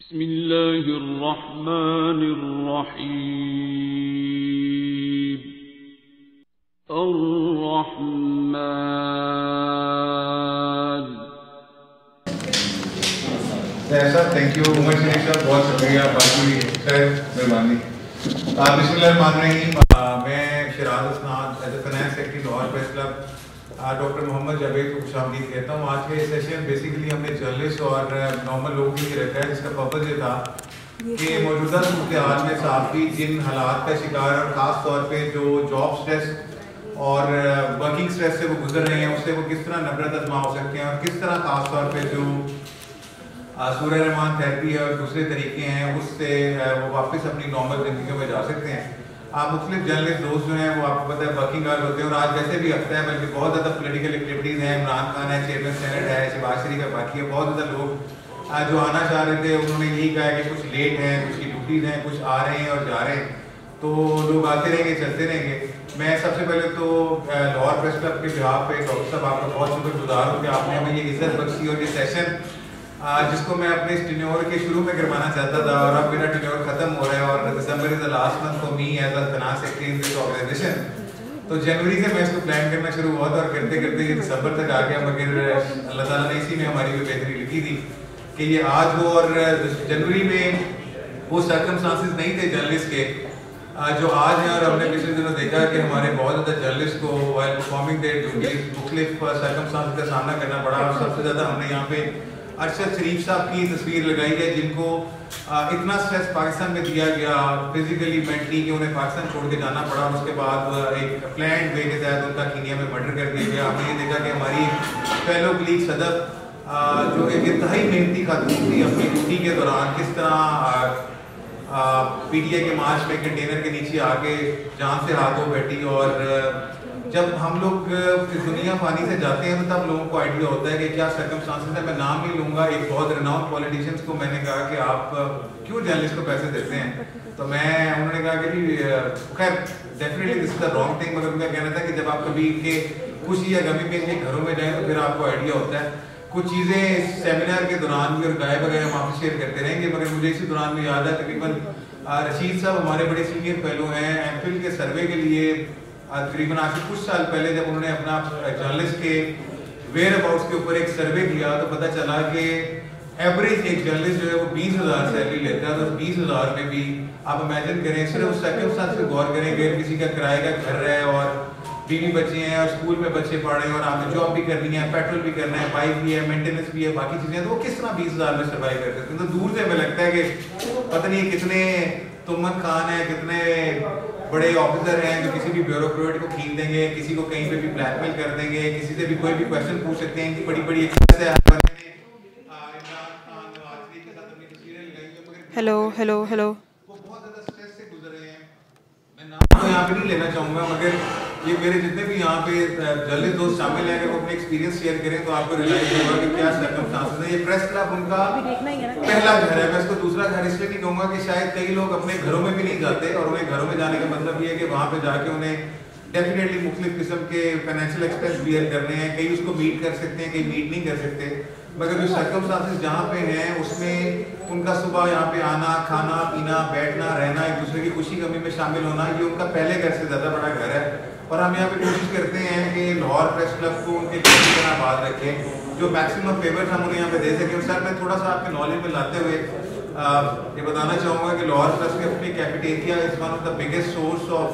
बिस्मिल्लाहिर्रहमानिर्रहीम। अर्रहमान। ऐसा thank you Umar शरीफ साहब, बहुत शुक्रिया, बाकी खैर मेहरबानी। बिस्मिल्लाहिर्रहमानिर्रहीम। मैं Shiraz Asnad as a finance secretary Lahore press club doctor Mohammad Javed को खुशामदीद कहता हूँ। आज का ये सेशन बेसिकली हमने जर्नलिस्ट और नॉर्मल लोगों के लिए रखा है, जिसका पर्पज़ ये था कि मौजूदा सूरत हाल में सहाफ़ी जिन हालात का शिकार और ख़ास तौर पे जो जॉब स्ट्रेस और वर्किंग स्ट्रेस से वो गुजर रहे हैं, उससे वो किस तरह नबरत आज़मा हो सकते हैं और किस तरह ख़ास तौर पे जो सूर्य रहमान थेरेपी और दूसरे तरीके हैं उससे वो वापस अपनी नॉर्मल ज़िंदगी में जा सकते हैं। मुख्तलिफ जर्नलिस्ट दोस्त जो हैं वो आपको पता है वर्किंग आवर्स होते हैं और आज वैसे भी हफ्ता है, बल्कि बहुत ज़्यादा पोलिटिकल एक्टिविटीज़ हैं। इमरान खान है, चेयरमैन सेनेट है, शहबाज शरीफ है, बाकी है बहुत ज़्यादा लोग जो आना चाह रहे थे उन्होंने यही कहा कि कुछ लेट हैं, कुछ की ड्यूटीज़ हैं, कुछ आ रहे हैं और जा रहे हैं, तो लोग आते रहेंगे चलते रहेंगे। मैं सबसे पहले तो लाहौर प्रेस क्लब के बिहाफ पे डॉक्टर साहब आपका बहुत शुक्रगुजार हूँ कि आपने हमें ये इज्जत बख्शी और ये सेशन जिसको मैं अपने टेन्योर के शुरू में करवाना चाहता था और अब मेरा टेन्योर खत्म हो रहा है और December is the last month for me as a finance secretary in this organisation. तो जनवरी से मैं इसको प्लान करना शुरू हुआ था और करते करते ये दिसंबर तक आ गया, मगर अल्लाह ताला ने इसी में हमारी भी बेहतरी लिखी थी कि ये आज हो। और जनवरी में वो सर्कमस्टांसेस नहीं थे जर्नलिस्ट के जो आज हैं, और हमने पिछले दिनों देखा कि हमारे बहुत ज़्यादा जर्नलिस्ट को व्हाइल परफॉर्मिंग देयर ड्यूटीज मुख्तलिफ सर्कमस्टांसेस का सामना करना पड़ा। और सबसे ज़्यादा हमने यहाँ पे अरशद शरीफ साहब की तस्वीर लगाई है, जिनको इतना स्ट्रेस पाकिस्तान में दिया गया फिजिकली मेंटली कि उन्हें पाकिस्तान छोड़ के जाना पड़ा और उसके बाद एक प्लान वे के तहत उनका कीनिया में मर्डर कर दिया गया। हमने ये देखा कि हमारी फेलो कलीग सदफ जो एक इंतहाई मेहनती खातून थी अपनी ड्यूटी के दौरान किस तरह PTI के मार्च में कंटेनर के नीचे आके जान से हाथ धो बैठी। और जब हम लोग दुनिया फानी से जाते हैं तो तब लोगों को आइडिया होता है कि क्या सर्कमस्टांसेस है। मैं नाम नहीं लूँगा, एक बहुत रिनाउंड पॉलिटिशियंस को मैंने कहा कि आप क्यों जर्नलिस्ट को पैसे देते हैं, तो उन्होंने कहा कि खैर definitely this is the wrong thing, मगर उनका कहना था कि जब आप कभी के खुशी या गमी में इनके घरों में जाएं तो फिर आपको आइडिया होता है। कुछ चीज़ें सेमिनार के दौरान भी और गाय वगैरह हम आपसे शेयर करते रहेंगे, मगर मुझे इसी दौरान में याद है तकरीबन रशीद साहब हमारे बड़े सीनियर फेलो हैं, एमफिल के सर्वे के लिए तकरीबन आज से कुछ साल पहले जब उन्होंने अपना जर्नलिस्ट के वेयर अबाउट्स के ऊपर एक सर्वे किया तो पता चला कि एवरेज एक जर्नलिस्ट जो है वो 20,000 सैलरी लेता है। तो 20,000 में भी आप इमेजिन करें, सिर्फ उस सर्कमस्टांस पे गौर करेंगे, किसी का किराए का घर है और बीवी बच्चे हैं और स्कूल में बच्चे पढ़ रहे हैं और आपने जॉब भी करनी है, पेट्रोल भी करना है, बाइक भी है, मेंटेनेंस भी है, बाकी चीज़ें, तो वो किस तरह 20,000 में सर्वाइव कर सकते हैं। तो दूर से हमें लगता है कि पता नहीं कितने तुमन खान है, कितने बड़े ऑफिसर हैं जो किसी भी ब्यूरोक्रेट को खींच देंगे, किसी को कहीं पे भी ब्लैकमेल कर देंगे, किसी से भी कोई भी क्वेश्चन पूछ सकते हैं। इनकी बड़ी बड़ी हेलो हेलो हेलो वो बहुत ज़्यादा स्ट्रेस से गुजर रहे हैं। मैं नाम तो यहाँ पे नहीं लेना चाहूँगा, मगर ये मेरे जितने भी यहाँ पे जर्नलिस्ट दोस्त शामिल हैं, अगर वो अपने एक्सपीरियंस शेयर करें तो आपको रियलाइज होगा कि क्या सर्कमस्टांसेस है। ये प्रेस क्लब उनका पहला घर है। मैं इसको दूसरा घर इसलिए नहीं कहूँगा कि शायद कई लोग अपने घरों में भी नहीं जाते, और उन्हें घरों में जाने का मतलब ये है कि वहाँ पे जाके उन्हें डेफिनेटली मुख्तलिफ किस्म के फाइनेंशियल एक्सपेंस बियर करने हैं, कई उसको मीट कर सकते हैं, कई मीट नहीं कर सकते। मगर जो सर्कमस्टांसेस जहाँ पे हैं उसमें उनका सुबह यहाँ पे आना, खाना पीना, बैठना, रहना, एक दूसरे की खुशी गमी में शामिल होना, ये उनका पहले घर से ज़्यादा बड़ा घर है। और हम यहाँ पे कोशिश करते हैं कि लाहौर प्रेस क्लब को उनके घर की तरह बात रखें, जो मैक्सिमम फेवर्स हम उन्हें यहाँ पे दे सकें। सर मैं थोड़ा सा आपके नॉलेज में लाते हुए ये बताना चाहूँगा कि लाहौर प्रेस की अपनी cafeteria is one of the biggest source of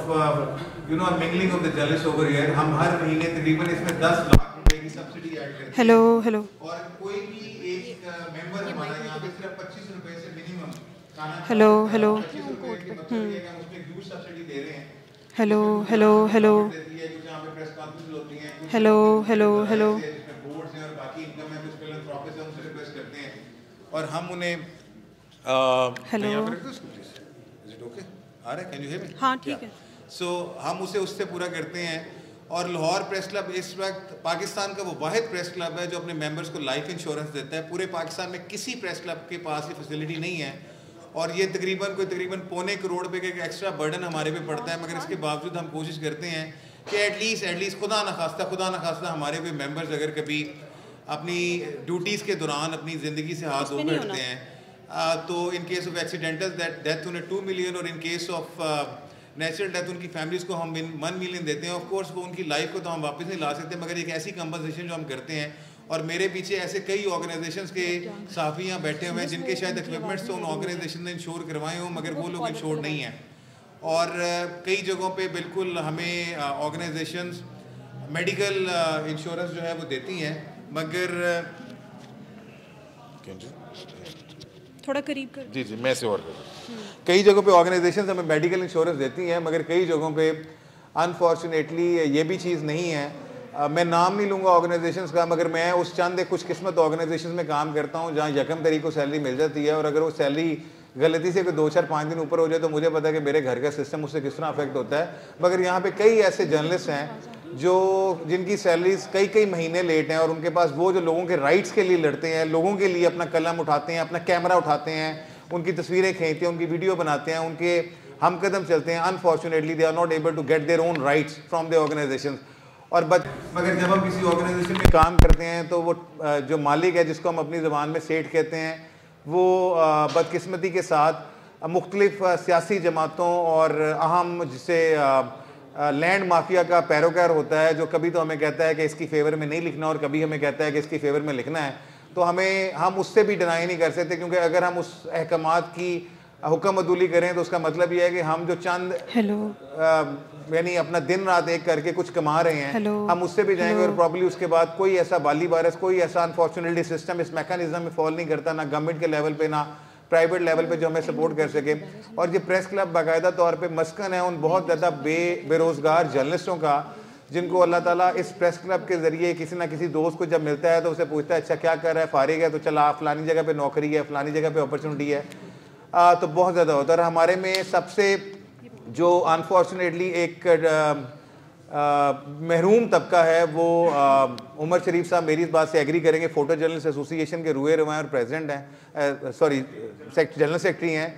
mingling of the journalist over here. हम हर महीने तकरीबन इसमें 10 लाख रुपए की सब्सिडी ऐड करते हैं। हेलो हेलो और कोई भी एक मेंबर हमारा यहाँ पे सिर्फ 25 रुपए से मिनिमम हेलो हेलो सब्सिडी दे रहे हैं। Hello hello hello hello hello hello और हम उन्हें हाँ ठीक है। सो हम उसे उससे पूरा करते हैं। और लाहौर प्रेस क्लब इस वक्त पाकिस्तान का वो वाहिद प्रेस क्लब है जो अपने मेंबर्स को लाइफ इंश्योरेंस देता है। पूरे पाकिस्तान में किसी प्रेस क्लब के पास ये फैसिलिटी नहीं है, और ये तकरीबन 1.25 करोड़ रुपए का एक एक्स्ट्रा बर्डन हमारे पे पड़ता है। मगर इसके बावजूद हम कोशिश करते हैं कि एटलीस्ट खुदा न खास्ता हमारे भी मेंबर्स अगर कभी अपनी ड्यूटीज़ के दौरान अपनी ज़िंदगी से हाथ धो बैठते हैं तो in case of accidental death उन्हें 2 मिलियन और in case of natural death उनकी फैमिलीज़ को हम 1 मिलियन देते हैं। ऑफ कोर्स वो उनकी लाइफ को तो हम वापस नहीं ला सकते, मगर एक ऐसी कंपनसेशन जो हम करते हैं। और मेरे पीछे ऐसे कई ऑर्गेनाइजेशंस के साफी यहाँ बैठे हुए हैं जिनके शायद इक्विपमेंट्स तो उन ऑर्गेनाइजेशन ने इंश्योर करवाए हों, मगर वो लोग इंश्योर नहीं हैं। और कई जगहों पे बिल्कुल हमें ऑर्गेनाइजेशंस मेडिकल इंश्योरेंस जो है वो देती हैं, मगर थोड़ा करीब कर। जी मैं से और कई जगहों पे ऑर्गेनाइजेशंस हमें मेडिकल इंश्योरेंस देती हैं, मगर कई जगहों पे अनफॉर्चुनेटली ये भी चीज़ नहीं है। मैं नाम नहीं लूँगा ऑर्गेनाइजेशंस का, मगर मैं उस चंद एक खुश किस्मत ऑर्गेनाइजेशंस में काम करता हूँ जहाँ यकम तारीख को सैलरी मिल जाती है, और अगर वो सैलरी गलती से कोई 2-4-5 दिन ऊपर हो जाए तो मुझे पता है कि मेरे घर का सिस्टम उससे किस तरह अफेक्ट होता है। मगर यहाँ पे कई ऐसे जर्नलिस्ट हैं जिनकी सैलरीज कई महीने लेट हैं, और उनके पास वो जो लोगों के राइट्स के लिए लड़ते हैं, लोगों के लिए अपना कलम उठाते हैं, अपना कैमरा उठाते हैं, उनकी तस्वीरें खींचते हैं, उनकी वीडियो बनाते हैं, उनके हम कदम चलते हैं। Unfortunately they are not able to get their own rights from the organisation. और मगर जब हम किसी ऑर्गेनाइजेशन में काम करते हैं तो वो जो मालिक है, जिसको हम अपनी ज़बान में सेठ कहते हैं, वो बदकिस्मती के साथ मुख्तलिफ सियासी जमातों और अहम जिसे लैंड माफिया का पैरोकार होता है, जो कभी तो हमें कहता है कि इसकी फेवर में नहीं लिखना और कभी हमें कहता है कि इसकी फेवर में लिखना है। तो हम उससे भी डिनाई नहीं कर सकते, क्योंकि अगर हम उस अहकामात की हुक्म अदूली करें तो उसका मतलब यह है कि हम जो चंद यानी अपना दिन रात एक करके कुछ कमा रहे हैं, हम उससे भी जाएंगे। और प्रॉब्ली उसके बाद कोई ऐसा बाली वायरस, कोई ऐसा अनफॉर्चुनेटली सिस्टम इस मैकेनिज्म में फॉल नहीं करता, ना गवर्नमेंट के लेवल पे ना प्राइवेट लेवल पे, जो हमें सपोर्ट कर सके। और ये प्रेस क्लब बाकायदा तौर पे मस्कन है उन बहुत ज़्यादा बेरोज़गार जर्नलिस्टों का, जिनको अल्लाह ताला इस प्रेस क्लब के ज़रिए किसी ना किसी दोस्त को जब मिलता है तो उसे पूछता है अच्छा क्या कर रहा है, फारिग है तो चला फलानी जगह पे नौकरी है, फलानी जगह पे अपॉर्चुनिटी है। तो बहुत ज़्यादा होता है। और हमारे में सबसे जो अनफॉर्चुनेटली एक महरूम तबका है वो उमर शरीफ साहब मेरी इस बात से एग्री करेंगे, फ़ोटो जर्नलिस्ट एसोसिएशन के रुए रवाएँ और प्रेसिडेंट हैं, जनरल सेक्रेटरी हैं,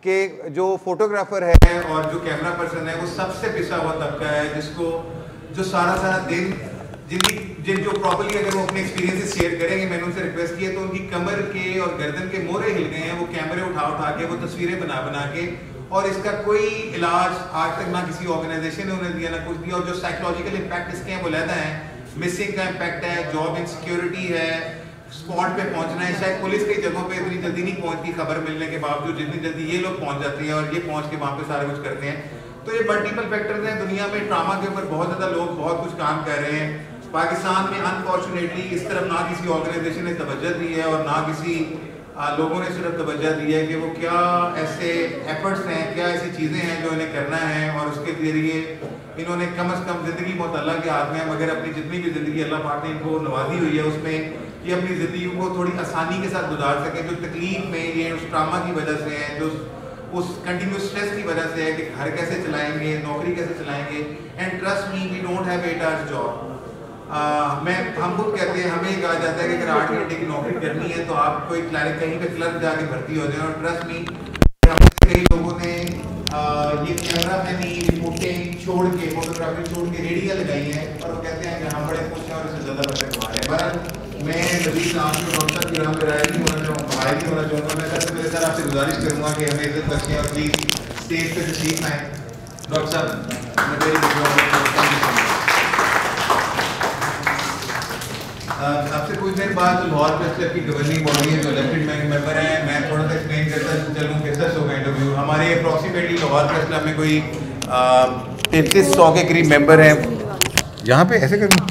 कि जो फोटोग्राफर है और जो कैमरा पर्सन है वो सबसे पिसा हुआ तबका है, जिसको जो सारा दिन जो प्रॉपर्ली अगर वो अपने एक्सपीरियंसेस शेयर करेंगे, मैंने उनसे रिक्वेस्ट किया तो उनकी कमर के और गर्दन के मोरे हिल गए हैं, वो कैमरे उठा के वो तस्वीरें बना के, और इसका कोई इलाज आज तक ना किसी ऑर्गेनाइजेशन ने उन्हें दिया ना कुछ दिया। और जो साइकोलॉजिकल इम्पैक्ट इसके हैं वो लहदा है, मिसिंग का इम्पैक्ट है, जॉब इनसिक्योरिटी है, स्पॉट पे पहुंचना है। शायद पुलिस कई जगहों पे इतनी जल्दी नहीं पहुंचती खबर मिलने के बावजूद, जितनी जल्दी ये लोग पहुंच जाते हैं और ये पहुंच के वहाँ पे सारा कुछ करते हैं। तो ये मल्टीपल फैक्टर्स हैं। दुनिया में ट्रामा के ऊपर बहुत ज़्यादा लोग बहुत कुछ काम कर रहे हैं। पाकिस्तान में अनफॉर्चुनेटली इस तरफ ना किसी ऑर्गेनाइजेशन ने तवज्जो दी है और ना किसी लोगों ने सिर्फ तवज्जो दी है कि वो क्या ऐसे एफर्ट्स हैं, क्या ऐसी चीज़ें हैं जो इन्हें करना है, और उसके जरिए इन्होंने कम अज़ कम ज़िंदगी बहुत अल्लाह के हाथ में है, मगर अपनी जितनी भी ज़िंदगी अल्लाह पाक ने इनको नवाजी हुई है उसमें ये अपनी ज़िंदगी को थोड़ी आसानी के साथ गुजार सकें। जो तकलीफ में ये उस ट्रामा की वजह से है, जो उस कंटिन्यूस स्ट्रेस की वजह से है कि घर कैसे चलाएंगे, नौकरी कैसे चलाएंगे। And trust me, we don't have 8 hours job. हम खुद कहते हैं, हमें कहा जाता है कि अगर 8 घंटे की नौकरी करनी है तो आप कोई कहीं पे क्लर्क जाके भर्ती हो जाए। और ट्रस्ट मी, कई लोगों ने ये कैमरा मैनी रिपोर्टिंग छोड़ के, फोटोग्राफी छोड़ के रेडिया लगाई है, और वो कहते हैं कि हम बड़े खुश हैं और इससे ज़्यादा पैसे कमा रहे हैं। बहरहाल मैं नबी नाम के डॉक्टर की राह पे राय नहीं होना चाहूँगा। मैं सबसे पहले सर आपसे गुजारिश करूँगा कि हमें इज्जत बख्शें और प्लीज़ स्टेज पे तशरीफ आएँ। डॉक्टर साहब आपसे कुछ देर बाद लाहौर प्रेस क्लब की गवर्निंग बॉडी है, जो इलेक्टेड मेंबर है, मैं थोड़ा सा एक्सप्लेन करता चलूँ कैसा होगा इंटरव्यू। हमारे अप्रॉक्सीमेटली लाहौर प्रेस क्लब में कोई 3300 के करीब मेंबर हैं। यहाँ पे ऐसे करूँ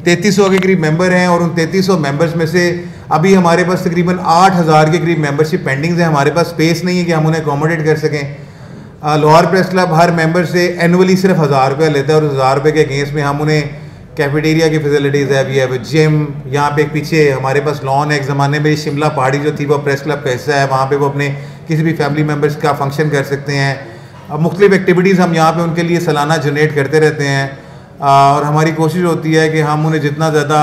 3300 के करीब मेंबर हैं, और उन 3300 मेंबर्स में से अभी हमारे पास तकरीबन 8000 के करीब मेंबरशिप पेंडिंग्स है। हमारे पास स्पेस नहीं है कि हम उन्हें अकोमोडेट कर सकें। लाहौर प्रेस क्लब हर मेंबर से एनुअली सिर्फ 1000 रुपया लेता है, और 1000 रुपये के अगेंस्ट में हम उन्हें कैफेटेरिया की फैसिलिटीज़ है, वी हैव जिम, यहाँ पे एक पीछे हमारे पास लॉन है। एक ज़माने में शिमला पहाड़ी जो थी वो प्रेस क्लब का हिस्सा है, वहाँ पे वो अपने किसी भी फैमिली मेम्बर्स का फंक्शन कर सकते हैं। अब मुख्तलिफ एक्टिविटीज़ हम यहाँ पे उनके लिए सालाना जनरेट करते रहते हैं, और हमारी कोशिश होती है कि हम उन्हें जितना ज़्यादा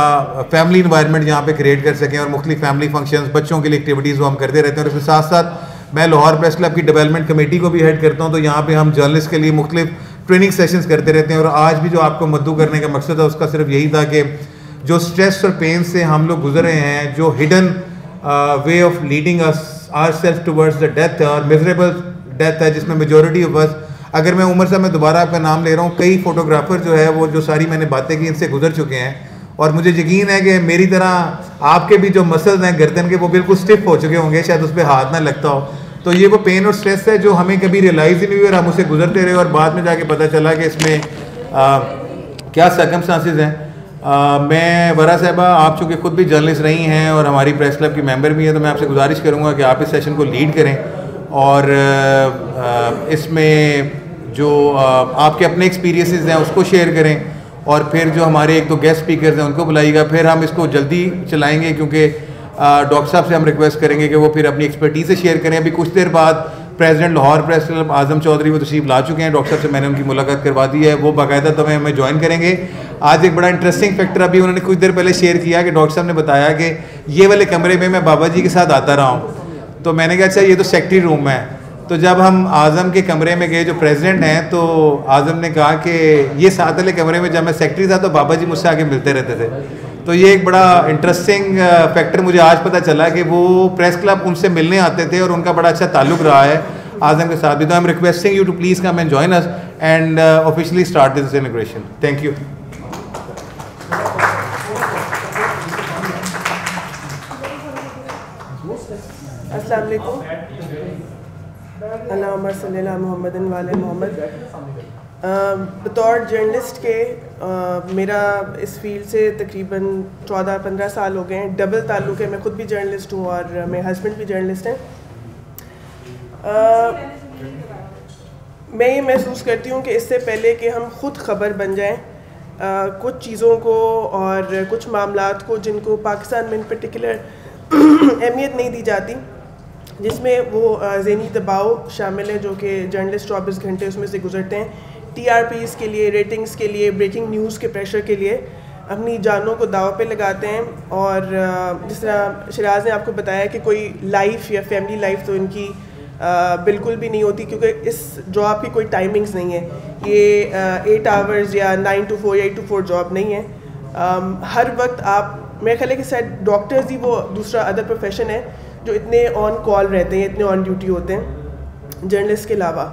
फैमिली इन्वायरमेंट यहाँ पे क्रिएट कर सकें, और मुख्तलिफ फैमिली फंक्शंस, बच्चों के लिए एक्टिविटीज़ वो हम करते रहते हैं। और इसके साथ साथ मैं लाहौर प्रेस क्लब की डेवलपमेंट कमेटी को भी हेड करता हूँ, तो यहाँ पे हम जर्नलिस्ट के लिए मुख्तलिफ ट्रेनिंग सेशंस करते रहते हैं। और आज भी जो आपको मद्दू करने का मकसद है उसका सिर्फ यही था कि जो स्ट्रेस और पेन से हम लोग गुजर रहे हैं, जो hidden way of leading us our self towards the death और मिजरेबल डेथ है, जिसमें मेजॉरिटी ऑफ अस, अगर मैं उमर साहब में दोबारा आपका नाम ले रहा हूँ, कई फोटोग्राफर जो है वो जो सारी मैंने बातें की इनसे गुजर चुके हैं, और मुझे यकीन है कि मेरी तरह आपके भी जो मसल्स हैं गर्दन के वो बिल्कुल स्टिफ हो चुके होंगे, शायद उस पर हाथ ना लगता हो। तो ये वो पेन और स्ट्रेस है जो हमें कभी रियलाइज़ ही नहीं हुई और हम उससे गुजरते रहे, और बाद में जाके पता चला कि इसमें क्या सर्कमस्टांसिस हैं। मैं वरा साहबा, आप चूँकि खुद भी जर्नलिस्ट रही हैं और हमारी प्रेस क्लब की मेंबर भी हैं, तो मैं आपसे गुजारिश करूँगा कि आप इस सेशन को लीड करें और इसमें जो आपके अपने एक्सपीरियंसेस हैं उसको शेयर करें, और फिर जो हमारे एक दो गेस्ट स्पीकर्स हैं उनको बुलाइएगा। फिर हम इसको जल्दी चलाएंगे क्योंकि डॉक्टर साहब से हम रिक्वेस्ट करेंगे कि वो फिर अपनी एक्सपर्टीज से शेयर करें। अभी कुछ देर बाद प्रेसिडेंट लाहौर प्रेस क्लब आजम चौधरी वो तशरीफ ला चुके हैं, डॉक्टर साहब से मैंने उनकी मुलाकात करवा दी है, वो बाकायदा तो हमें ज्वाइन करेंगे। आज एक बड़ा इंटरेस्टिंग फैक्टर अभी उन्होंने कुछ देर पहले शेयर किया कि डॉक्टर साहब ने बताया कि ये वाले कमरे में मैं बाबा जी के साथ आता रहा हूँ। तो मैंने कहा अच्छा ये तो सेक्रेटरी रूम है। तो जब हम आज़म के कमरे में गए जो प्रेसिडेंट हैं, तो आज़म ने कहा कि ये साथ वाले कमरे में जब मैं सेक्रेटरी था तो बाबा जी मुझसे आके मिलते रहते थे। तो ये एक बड़ा इंटरेस्टिंग फैक्टर मुझे आज पता चला कि वो प्रेस क्लब उनसे मिलने आते थे और उनका बड़ा अच्छा ताल्लुक रहा है आज़म के साथ भी। तो I am requesting you to please come and join us and officially start this inauguration. Thank you. अस्सलाम वालेकुम। अल्लाहुम्मा सल्ली अला मुहम्मदिन व आले मोहम्मद। बतौर जर्नलिस्ट के मेरा इस फील्ड से तकरीबन 14-15 साल हो गए हैं। डबल ताल्लुक़ है, मैं ख़ुद भी जर्नलिस्ट हूँ और मेरे हस्बैंड भी जर्नलिस्ट हैं। मैं ये महसूस करती हूँ कि इससे पहले कि हम ख़ुद ख़बर बन जाएं कुछ चीज़ों को और कुछ मामलात को जिनको पाकिस्तान में इन पर्टिकुलर अहमियत नहीं दी जाती, जिसमें वो ज़हनी दबाव शामिल है जो कि जर्नलिस्ट 24 घंटे उसमें से गुजरते हैं। TRPs के लिए, रेटिंग्स के लिए, ब्रेकिंग न्यूज़ के प्रेशर के लिए अपनी जानों को दाव पे लगाते हैं। और जिस तरह शिराज ने आपको बताया कि कोई लाइफ या फैमिली लाइफ तो इनकी बिल्कुल भी नहीं होती, क्योंकि इस जॉब की कोई टाइमिंग्स नहीं है। ये 8 आवर्स या 9 to 4 या 8 to 4 जॉब नहीं है। हर वक्त आप, मेरे ख्याल है कि शायद डॉक्टर्स ही वो दूसरा अदर प्रोफेशन है जो इतने ऑन कॉल रहते हैं, इतने ऑन ड्यूटी होते हैं जर्नलिस्ट के अलावा।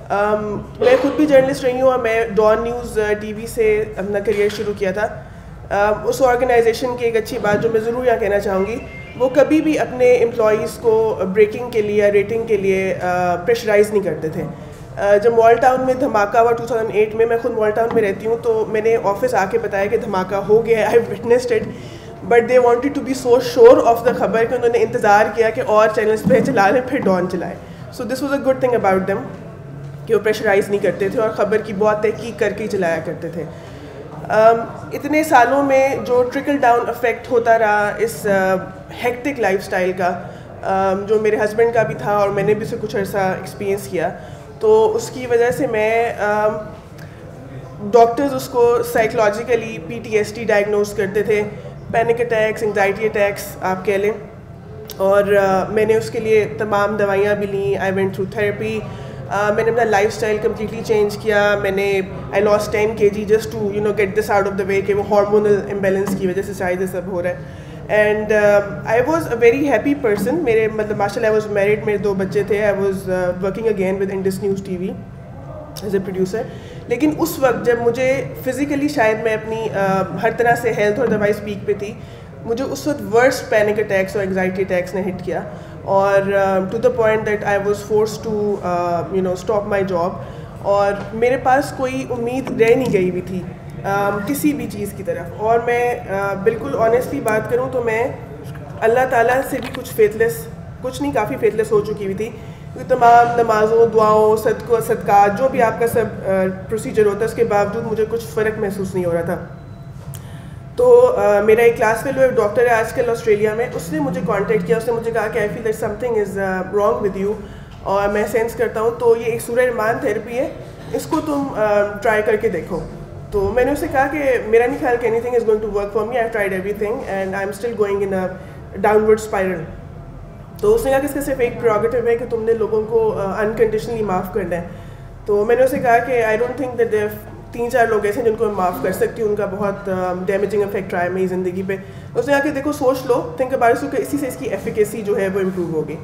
मैं खुद भी जर्नलिस्ट रही हूँ और मैं डॉन न्यूज़ TV से अपना करियर शुरू किया था। उस ऑर्गेनाइजेशन की एक अच्छी बात जो मैं ज़रूर यहाँ कहना चाहूँगी, वो कभी भी अपने एम्प्लॉयज़ को ब्रेकिंग के लिए या रेटिंग के लिए प्रेशराइज़ नहीं करते थे। जब मॉल टाउन में धमाका हुआ 2008 में, मैं खुद मॉल टाउन में रहती हूँ, तो मैंने ऑफिस आके बताया कि धमाका हो गया, I witnessed it, but they wanted to be so sure of the खबर कि उन्होंने इंतज़ार किया कि और चैनल्स पे चला लें फिर डॉन चलाए। So this was a good thing about them कि वो प्रेशराइज़ नहीं करते थे और ख़बर की बहुत तहकीक करके ही चलाया करते थे। इतने सालों में जो ट्रिकल डाउन इफ़ेक्ट होता रहा इस हेक्टिक लाइफस्टाइल का, जो मेरे हस्बैंड का भी था और मैंने भी उसे कुछ अर्सा एक्सपीरियंस किया, तो उसकी वजह से मैं डॉक्टर्स उसको साइकोलॉजिकली PTSD डायग्नोज करते थे, पैनिक अटैक्स, एंग्जाइटी अटैक्स आप कह लें। और मैंने उसके लिए तमाम दवाइयाँ भी लीं, आई वेंट थ्रू थेरेपी। मैंने अपना लाइफस्टाइल कम्प्लीटली चेंज किया। I lost 10 kg just to get this out of the way कि वो हार्मोनल इम्बेलेंस की वजह से शायद ये सब हो रहा है। And I was a very happy person. मेरे मतलब माशाल्लाह आई वॉज मैरिड, मेरे 2 बच्चे थे। I was working again with Indus news TV as a producer. लेकिन उस वक्त जब मुझे फ़िज़िकली शायद मैं अपनी हर तरह से हेल्थ और दवाई पीक पे थी, मुझे उस वक्त वर्स्ट पैनिक अटैक्स और एंग्जाइटी अटैक्स ने हिट किया और to the point that I was forced to stop my job. और मेरे पास कोई उम्मीद रह नहीं गई हुई थी किसी भी चीज़ की तरफ। और मैं बिल्कुल ऑनेस्टली बात करूं तो मैं अल्लाह ताला से भी कुछ नहीं काफ़ी फेथलेस हो चुकी हुई थी, क्योंकि तमाम नमाज़ों, दुआओं, सदक़ात जो भी आपका सब प्रोसीजर होता है, उसके बावजूद मुझे कुछ फ़र्क महसूस नहीं हो रहा था। तो मेरा एक क्लास फेलो एक डॉक्टर है आजकल ऑस्ट्रेलिया में, उसने मुझे कांटेक्ट किया। उसने मुझे कहा कि I feel that something is wrong with you और मैं सेंस करता हूँ, तो ये एक सूरह रहमान थेरेपी है, इसको तुम ट्राई करके देखो। तो मैंने उससे कहा कि मेरा नहीं ख्याल कि anything is going to work for me, I tried everything and I am still going in a downward spiral. तो उसने कहा कि इसका सिर्फ एक प्रोगेटिव है कि तुमने लोगों को अनकंडीशनली माफ़ करना है। तो मैंने उसे कहा कि आई डोंट थिंक दैट 3-4 लोग ऐसे हैं जिनको मैं माफ़ कर सकती हूँ, उनका बहुत डैमेजिंग इफेक्ट रहा है मेरी ज़िंदगी पे। उसने कहा कि देखो सोच लो, थिंक अबाउट इट, इसी से इसकी एफिकेसी जो है वो इम्प्रूव होगी।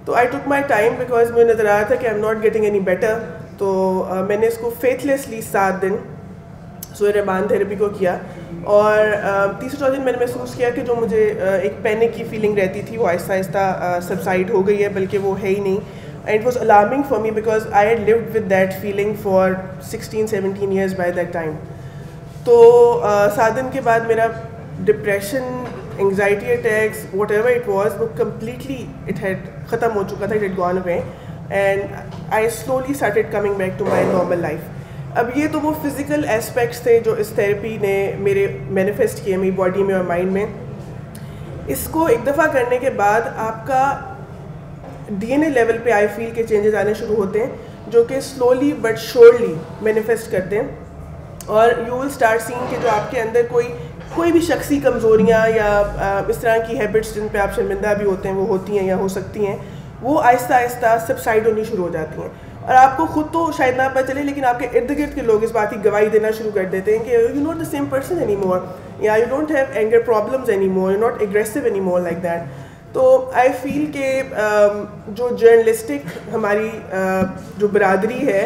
तो आई टुक माई टाइम बिकॉज मुझे नज़र आ रहा था कि I am not getting any better. तो मैंने इसको फेथलेसली 7 दिन सूर्य रहमान थेरेपी को किया और तीसरे चौथे दिन मैंने महसूस किया कि जो मुझे एक पैनिक की फीलिंग रहती थी वो आहिस्ता आहिस्ता सबसाइड हो गई है, बल्कि वो है ही नहीं। And it was alarming for me because I had lived with that feeling for 16-17 years by that time. तो 7 दिन के बाद मेरा depression, anxiety attacks, whatever it was, वो कम्प्लीटली इट हैड ख़त्म हो चुका था, it had gone away and I slowly started coming back to my normal life. अब ये तो वो फिज़िकल एस्पेक्ट्स थे जो इस थेरेपी ने मेरे मैनिफेस्ट किए मेरी बॉडी में और माइंड में। इसको एक दफ़ा करने के बाद आपका DNA लेवल पे आई फील के चेंजेस आने शुरू होते हैं जो कि स्लोली बट श्योरली मैनिफेस्ट करते हैं और यू विल स्टार्ट सीइंग कि जो आपके अंदर कोई भी शख्सी कमज़ोरियाँ या इस तरह की हैबिट्स जिन पे आप शर्मिंदा भी होते हैं वो होती हैं या हो सकती हैं, वो आहिस्ता आहिस्ता सबसाइड होनी शुरू हो जाती हैं और आपको खुद तो शायद ना पता चले लेकिन आपके इर्द गिर्द के लोग इस बात की गवाही देना शुरू कर देते हैं कि you not the same person any more, या you don't have anger problems any more, you not aggressive any more like that. तो आई फील के जो जर्नलिस्टिक हमारी जो बरादरी है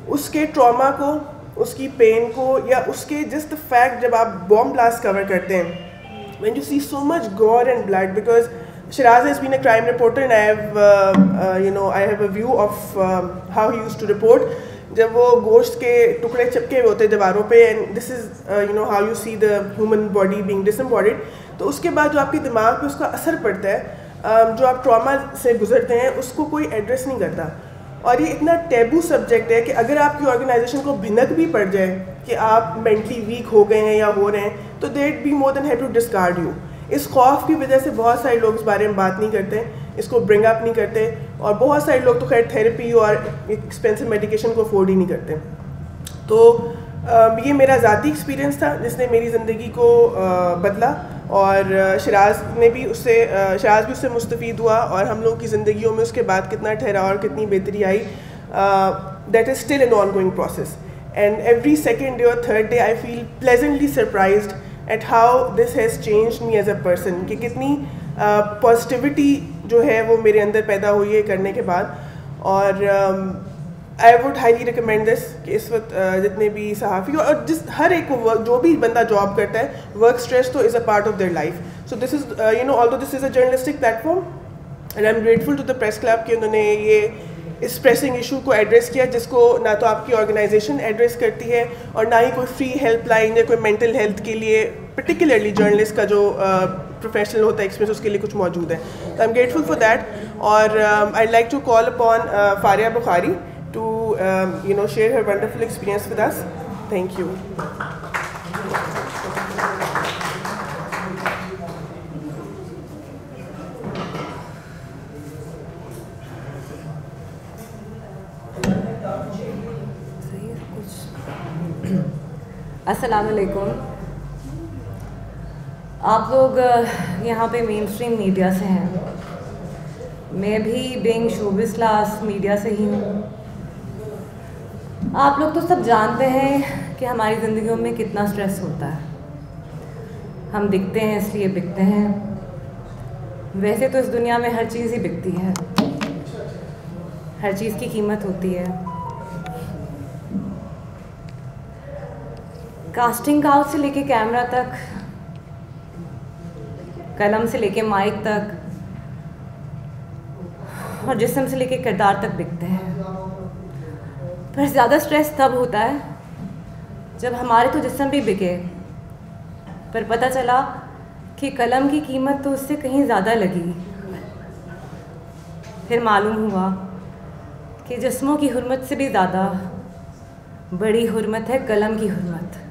उसके ट्रॉमा को, उसकी पेन को, या उसके जस्ट द फैक्ट जब आप बॉम्ब ब्लास्ट कवर करते हैं when you see so much gore and blood, because Shiraz has been a crime reporter and I have a view of how he used to report. जब वो गोश्त के टुकड़े चिपके हुए होते दीवारों पे and this is how you see the human body being disembodied, तो उसके बाद जो आपके दिमाग पे उसका असर पड़ता है, जो आप ट्रॉमा से गुजरते हैं उसको कोई एड्रेस नहीं करता। और ये इतना टैबू सब्जेक्ट है कि अगर आपकी ऑर्गेनाइजेशन को भिनक भी पड़ जाए कि आप मेंटली वीक हो गए हैं या हो रहे हैं, तो they'd be more than happy to discard you। इस खौफ की वजह से बहुत सारे लोग इस बारे में बात नहीं करते, इसको ब्रिंग अप नहीं करते और बहुत सारे लोग तो खैर थेरेपी और एक्सपेंसिव मेडिकेशन को अफोर्ड ही नहीं करते। तो ये मेरा ज़ाती एक्सपीरियंस था जिसने मेरी ज़िंदगी को बदला और शिराज भी उससे मुस्तफ़ीद हुआ और हम लोगों की ज़िंदगियों में उसके बाद कितना ठहराव और कितनी बेहतरी आई, that is still an ongoing process and every second day और third day I feel pleasantly surprised at how this has changed me as a person, कि कितनी पॉजिटिविटी जो है वो मेरे अंदर पैदा हुई है करने के बाद। और I would highly recommend this कि इस वक्त जितने भी सहाफ़ी और हर एक को जो भी बंदा जॉब करता है, वर्क स्ट्रेस तो is a part of their life. So this is although this is a journalistic platform and I am grateful to the press club कि उन्होंने ये इस प्रेसिंग इशू को एड्रेस किया जिसको ना तो आपकी ऑर्गेनाइजेशन एड्रेस करती है और ना ही कोई फ्री हेल्पलाइन या कोई मेंटल हेल्थ के लिए पर्टिकुलरली जर्नलिस्ट का जो प्रोफेशनल होता है एक्सपीरियंस उसके लिए कुछ मौजूद है। तो I am grateful for that और I like to call upon Faria Bukhari to share her wonderful experience with us. Thank you. अस्सलाम वालेकुम। आप लोग यहाँ पे मेन स्ट्रीम मीडिया से हैं, मैं भी बीइंग शोबिज़ क्लास मीडिया से ही हूँ। आप लोग तो सब जानते हैं कि हमारी ज़िंदगियों में कितना स्ट्रेस होता है। हम दिखते हैं इसलिए बिकते हैं। वैसे तो इस दुनिया में हर चीज़ ही बिकती है, हर चीज़ की कीमत होती है। कास्टिंग काउच से लेके कैमरा तक, कलम से लेके माइक तक और जिस्म से लेके किरदार तक बिकते हैं। पर ज़्यादा स्ट्रेस तब होता है जब हमारे तो जिस्म भी बिके पर पता चला कि कलम की कीमत तो उससे कहीं ज़्यादा लगी। फिर मालूम हुआ कि जिस्मों की हुर्मत से भी ज़्यादा बड़ी हुर्मत है कलम की हुर्मत।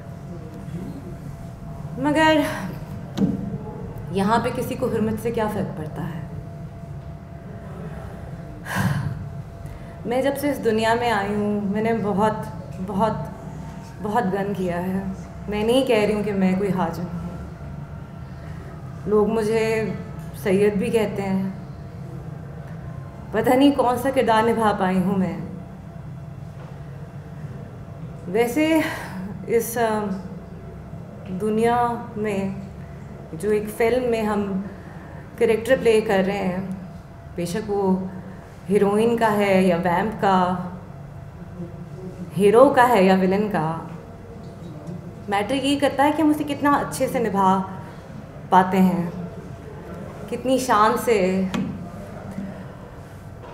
मगर यहाँ पे किसी को हुर्मत से क्या फ़र्क पड़ता है। मैं जब से इस दुनिया में आई हूँ मैंने बहुत बहुत बहुत गन किया है। मैं नहीं कह रही हूँ कि मैं कोई हाजिम हूँ, लोग मुझे सैयद भी कहते हैं। पता नहीं कौन सा किरदार निभा पाई हूँ मैं। वैसे इस दुनिया में जो एक फ़िल्म में हम कैरेक्टर प्ले कर रहे हैं बेशक वो हीरोइन का है या वैम्प का, हीरो का है या विलन का। मैटर ये करता है कि हम उसे कितना अच्छे से निभा पाते हैं, कितनी शान से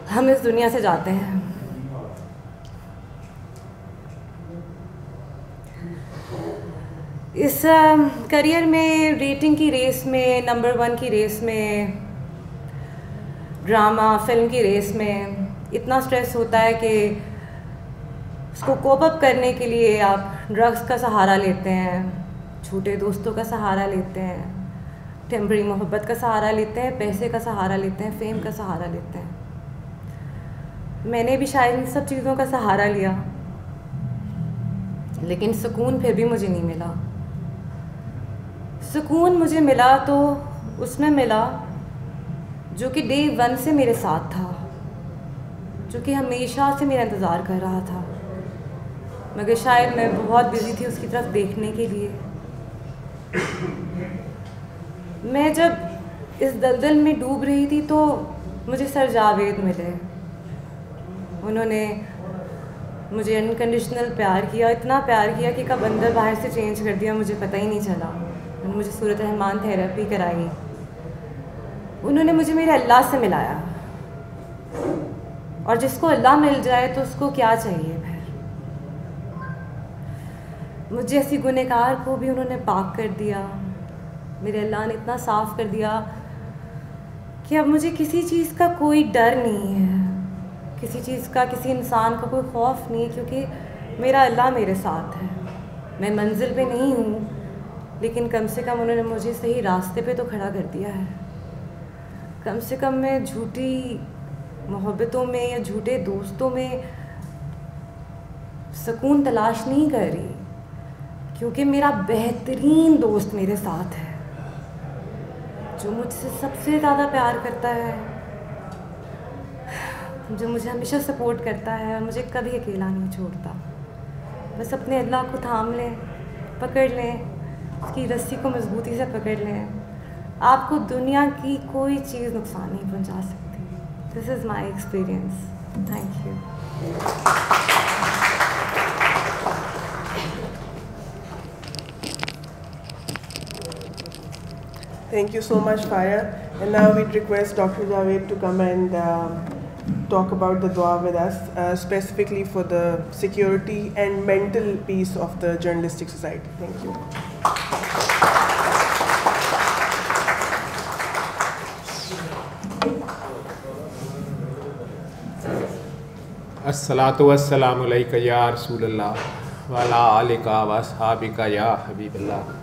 हम इस दुनिया से जाते हैं। इस करियर में, रेटिंग की रेस में, नंबर 1 की रेस में, ड्रामा फिल्म की रेस में इतना स्ट्रेस होता है कि उसको कोप अप करने के लिए आप ड्रग्स का सहारा लेते हैं, छोटे दोस्तों का सहारा लेते हैं, टेम्पररी मोहब्बत का सहारा लेते हैं, पैसे का सहारा लेते हैं, फेम का सहारा लेते हैं। मैंने भी शायद इन सब चीज़ों का सहारा लिया, लेकिन सुकून फिर भी मुझे नहीं मिला। सुकून मुझे मिला तो उसमें मिला जो कि डे 1 से मेरे साथ था, जो कि हमेशा से मेरा इंतज़ार कर रहा था, मगर शायद मैं बहुत बिज़ी थी उसकी तरफ देखने के लिए। मैं जब इस दलदल में डूब रही थी तो मुझे सर जावेद मिले। उन्होंने मुझे अनकंडीशनल प्यार किया, इतना प्यार किया कि कब अंदर बाहर से चेंज कर दिया मुझे पता ही नहीं चला। उन्होंने मुझे सूरत रहमान थेरेपी कराई, उन्होंने मुझे मेरे अल्लाह से मिलाया, और जिसको अल्लाह मिल जाए तो उसको क्या चाहिए फिर। मुझे ऐसी गुनहगार को भी उन्होंने पाक कर दिया, मेरे अल्लाह ने इतना साफ़ कर दिया कि अब मुझे किसी चीज़ का कोई डर नहीं है, किसी चीज़ का, किसी इंसान का कोई खौफ नहीं, क्योंकि मेरा अल्लाह मेरे साथ है। मैं मंजिल पे नहीं हूँ, लेकिन कम से कम उन्होंने मुझे सही रास्ते पे तो खड़ा कर दिया है। कम से कम मैं झूठी मोहब्बतों में या झूठे दोस्तों में सुकून तलाश नहीं कर रही, क्योंकि मेरा बेहतरीन दोस्त मेरे साथ है, जो मुझसे सबसे ज़्यादा प्यार करता है, जो मुझे हमेशा सपोर्ट करता है और मुझे कभी अकेला नहीं छोड़ता। बस अपने अल्लाह को थाम लें, पकड़ लें, उसकी रस्सी को मजबूती से पकड़ लें, आपको दुनिया की कोई चीज़ नुकसान नहीं पहुंचा सकती। This is my experience. Thank you. Thank you so much, Faya. And now we'd request Dr. Javed to come and talk about the dua with us, specifically for the security and mental peace of the journalistic society. Thank you. अस्सलातु वस्सलामु अलैका या रसूलल्लाह व अला आलिका व अस्हाबिका या हबीबल्लाह।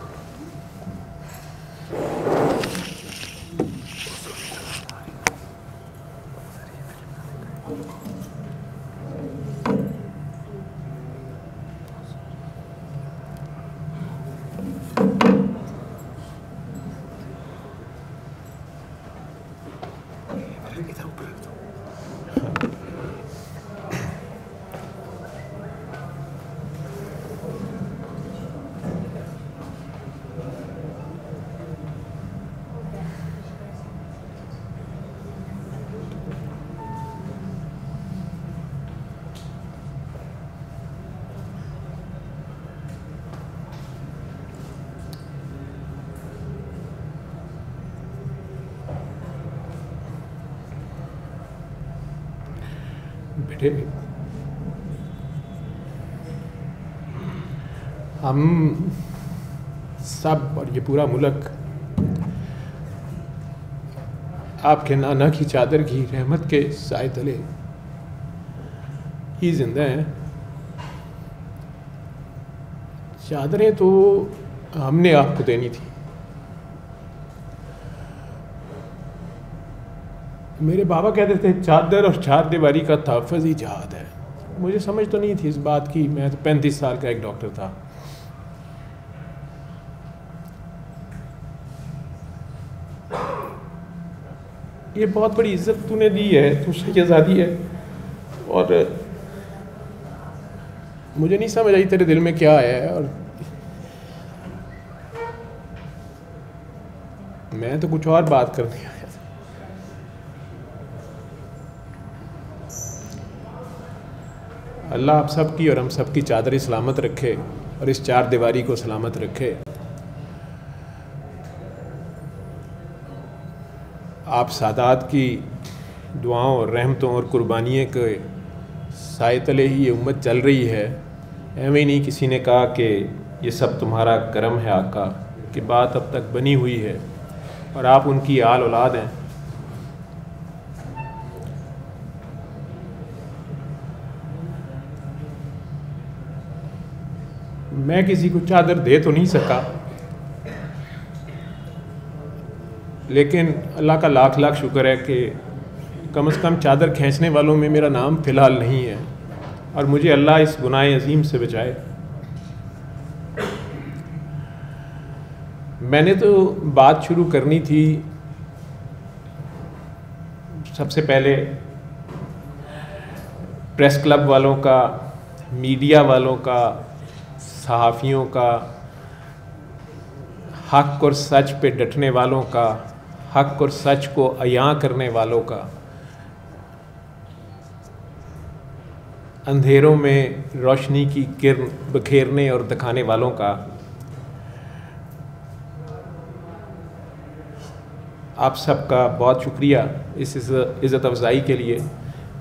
बेटे, हम सब और ये पूरा मुल्क आपके नाना की चादर की रहमत के साए तले ही जिंदा हैं। चादरें तो हमने आपको देनी थी। मेरे बाबा कहते थे चादर और चार दीवारी का तहफ़्फ़ुज़ ही जहाद है। मुझे समझ तो नहीं थी इस बात की, मैं तो 35 साल का एक डॉक्टर था। ये बहुत बड़ी इज्जत तूने दी है, तू शहज़ादी है, और मुझे नहीं समझ आई तेरे दिल में क्या है। और मैं तो कुछ और बात करने आया था। अल्लाह आप सब की और हम सब की चादर सलामत रखे और इस चार दीवारी को सलामत रखे। आप सादात की दुआओं, रहमतों और कुर्बानियों के साए तले ही ये उम्मत चल रही है। एवं नहीं किसी ने कहा कि ये सब तुम्हारा करम है आका, कि बात अब तक बनी हुई है और आप उनकी आल औलाद हैं। मैं किसी को चादर दे तो नहीं सका, लेकिन अल्लाह का लाख लाख शुक्र है कि कम से कम चादर खींचने वालों में मेरा नाम फ़िलहाल नहीं है और मुझे अल्लाह इस गुनाह अजीम से बचाए। मैंने तो बात शुरू करनी थी सबसे पहले प्रेस क्लब वालों का, मीडिया वालों का, सहाफ़ियों का, हक़ और सच पे डटने वालों का, हक़ और सच को अयां करने वालों का, अंधेरों में रोशनी की किरण बखेरने और दिखाने वालों का। आप सबका बहुत शुक्रिया इस इज़्ज़त अफ़ज़ाई के लिए।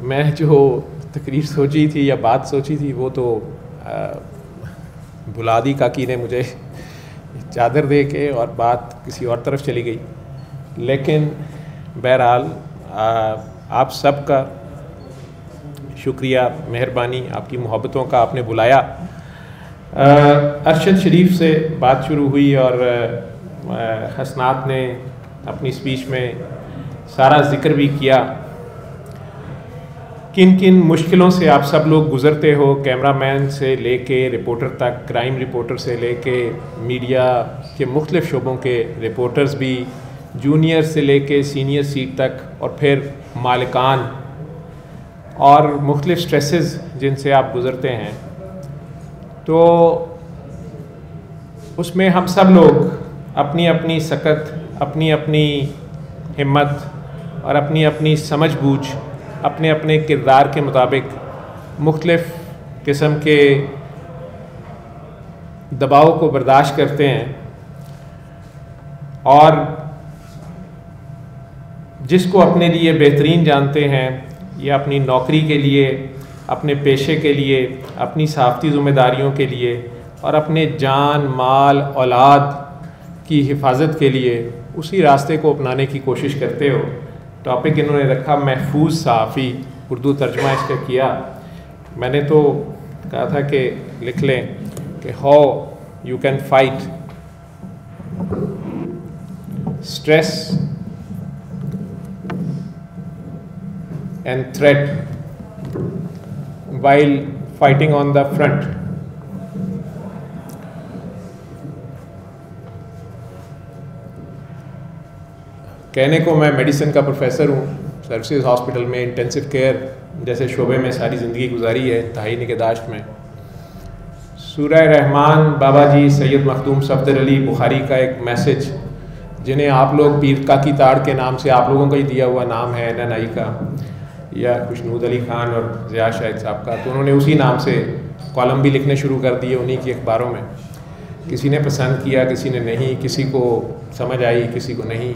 मैं जो तकरीर सोची थी या बात सोची थी वो तो भुला दी काकी ने मुझे चादर दे के और बात किसी और तरफ चली गई। लेकिन बहरहाल आप सबका शुक्रिया, मेहरबानी, आपकी मोहब्बतों का आपने बुलाया। अरशद शरीफ से बात शुरू हुई और हसनात ने अपनी स्पीच में सारा ज़िक्र भी किया किन किन मुश्किलों से आप सब लोग गुज़रते हो, कैमरामैन से लेके रिपोर्टर तक, क्राइम रिपोर्टर से लेके मीडिया के मुख्तलिफ़ शोबों के रिपोर्टर्स भी, जूनियर से लेके सीनियर सीट तक, और फिर मालिकान और मुख्तलिफ़ स्ट्रेसेस जिनसे आप गुज़रते हैं। तो उसमें हम सब लोग अपनी अपनी सकत, अपनी अपनी हिम्मत और अपनी अपनी समझ बूझ, अपने अपने किरदार के मुताबिक मुख्तलिफ़ किस्म के दबाव को बर्दाश्त करते हैं और जिसको अपने लिए बेहतरीन जानते हैं या अपनी नौकरी के लिए, अपने पेशे के लिए, अपनी सहाफ़ती ज़िम्मेदारियों के लिए और अपने जान, माल, औलाद की हिफाजत के लिए उसी रास्ते को अपनाने की कोशिश करते हो। टॉपिक इन्होंने रखा महफूज सहाफ़ी, उर्दू तर्जमा इसका किया। मैंने तो कहा था कि लिख लें कि how you can fight stress and threat while fighting on the front. कहने को मैं मेडिसिन का प्रोफेसर हूँ, सर्विसेज हॉस्पिटल में इंटेंसिव केयर जैसे शोबे में सारी ज़िंदगी गुजारी है, इंतहाई निगहदाश्त में। सूरह रहमान, बाबा जी सैयद मखदूम सफदर अली बुखारी का एक मैसेज, जिन्हें आप लोग पीर काकी ताड़ के नाम से आप लोगों का ही दिया हुआ नाम है, NNI का या खुशनूद अली खान और ज़िया शाहिद साहब का, तो उन्होंने उसी नाम से कॉलम भी लिखने शुरू कर दिए उन्हीं की अखबारों में। किसी ने पसंद किया, किसी ने नहीं, किसी को समझ आई, किसी को नहीं।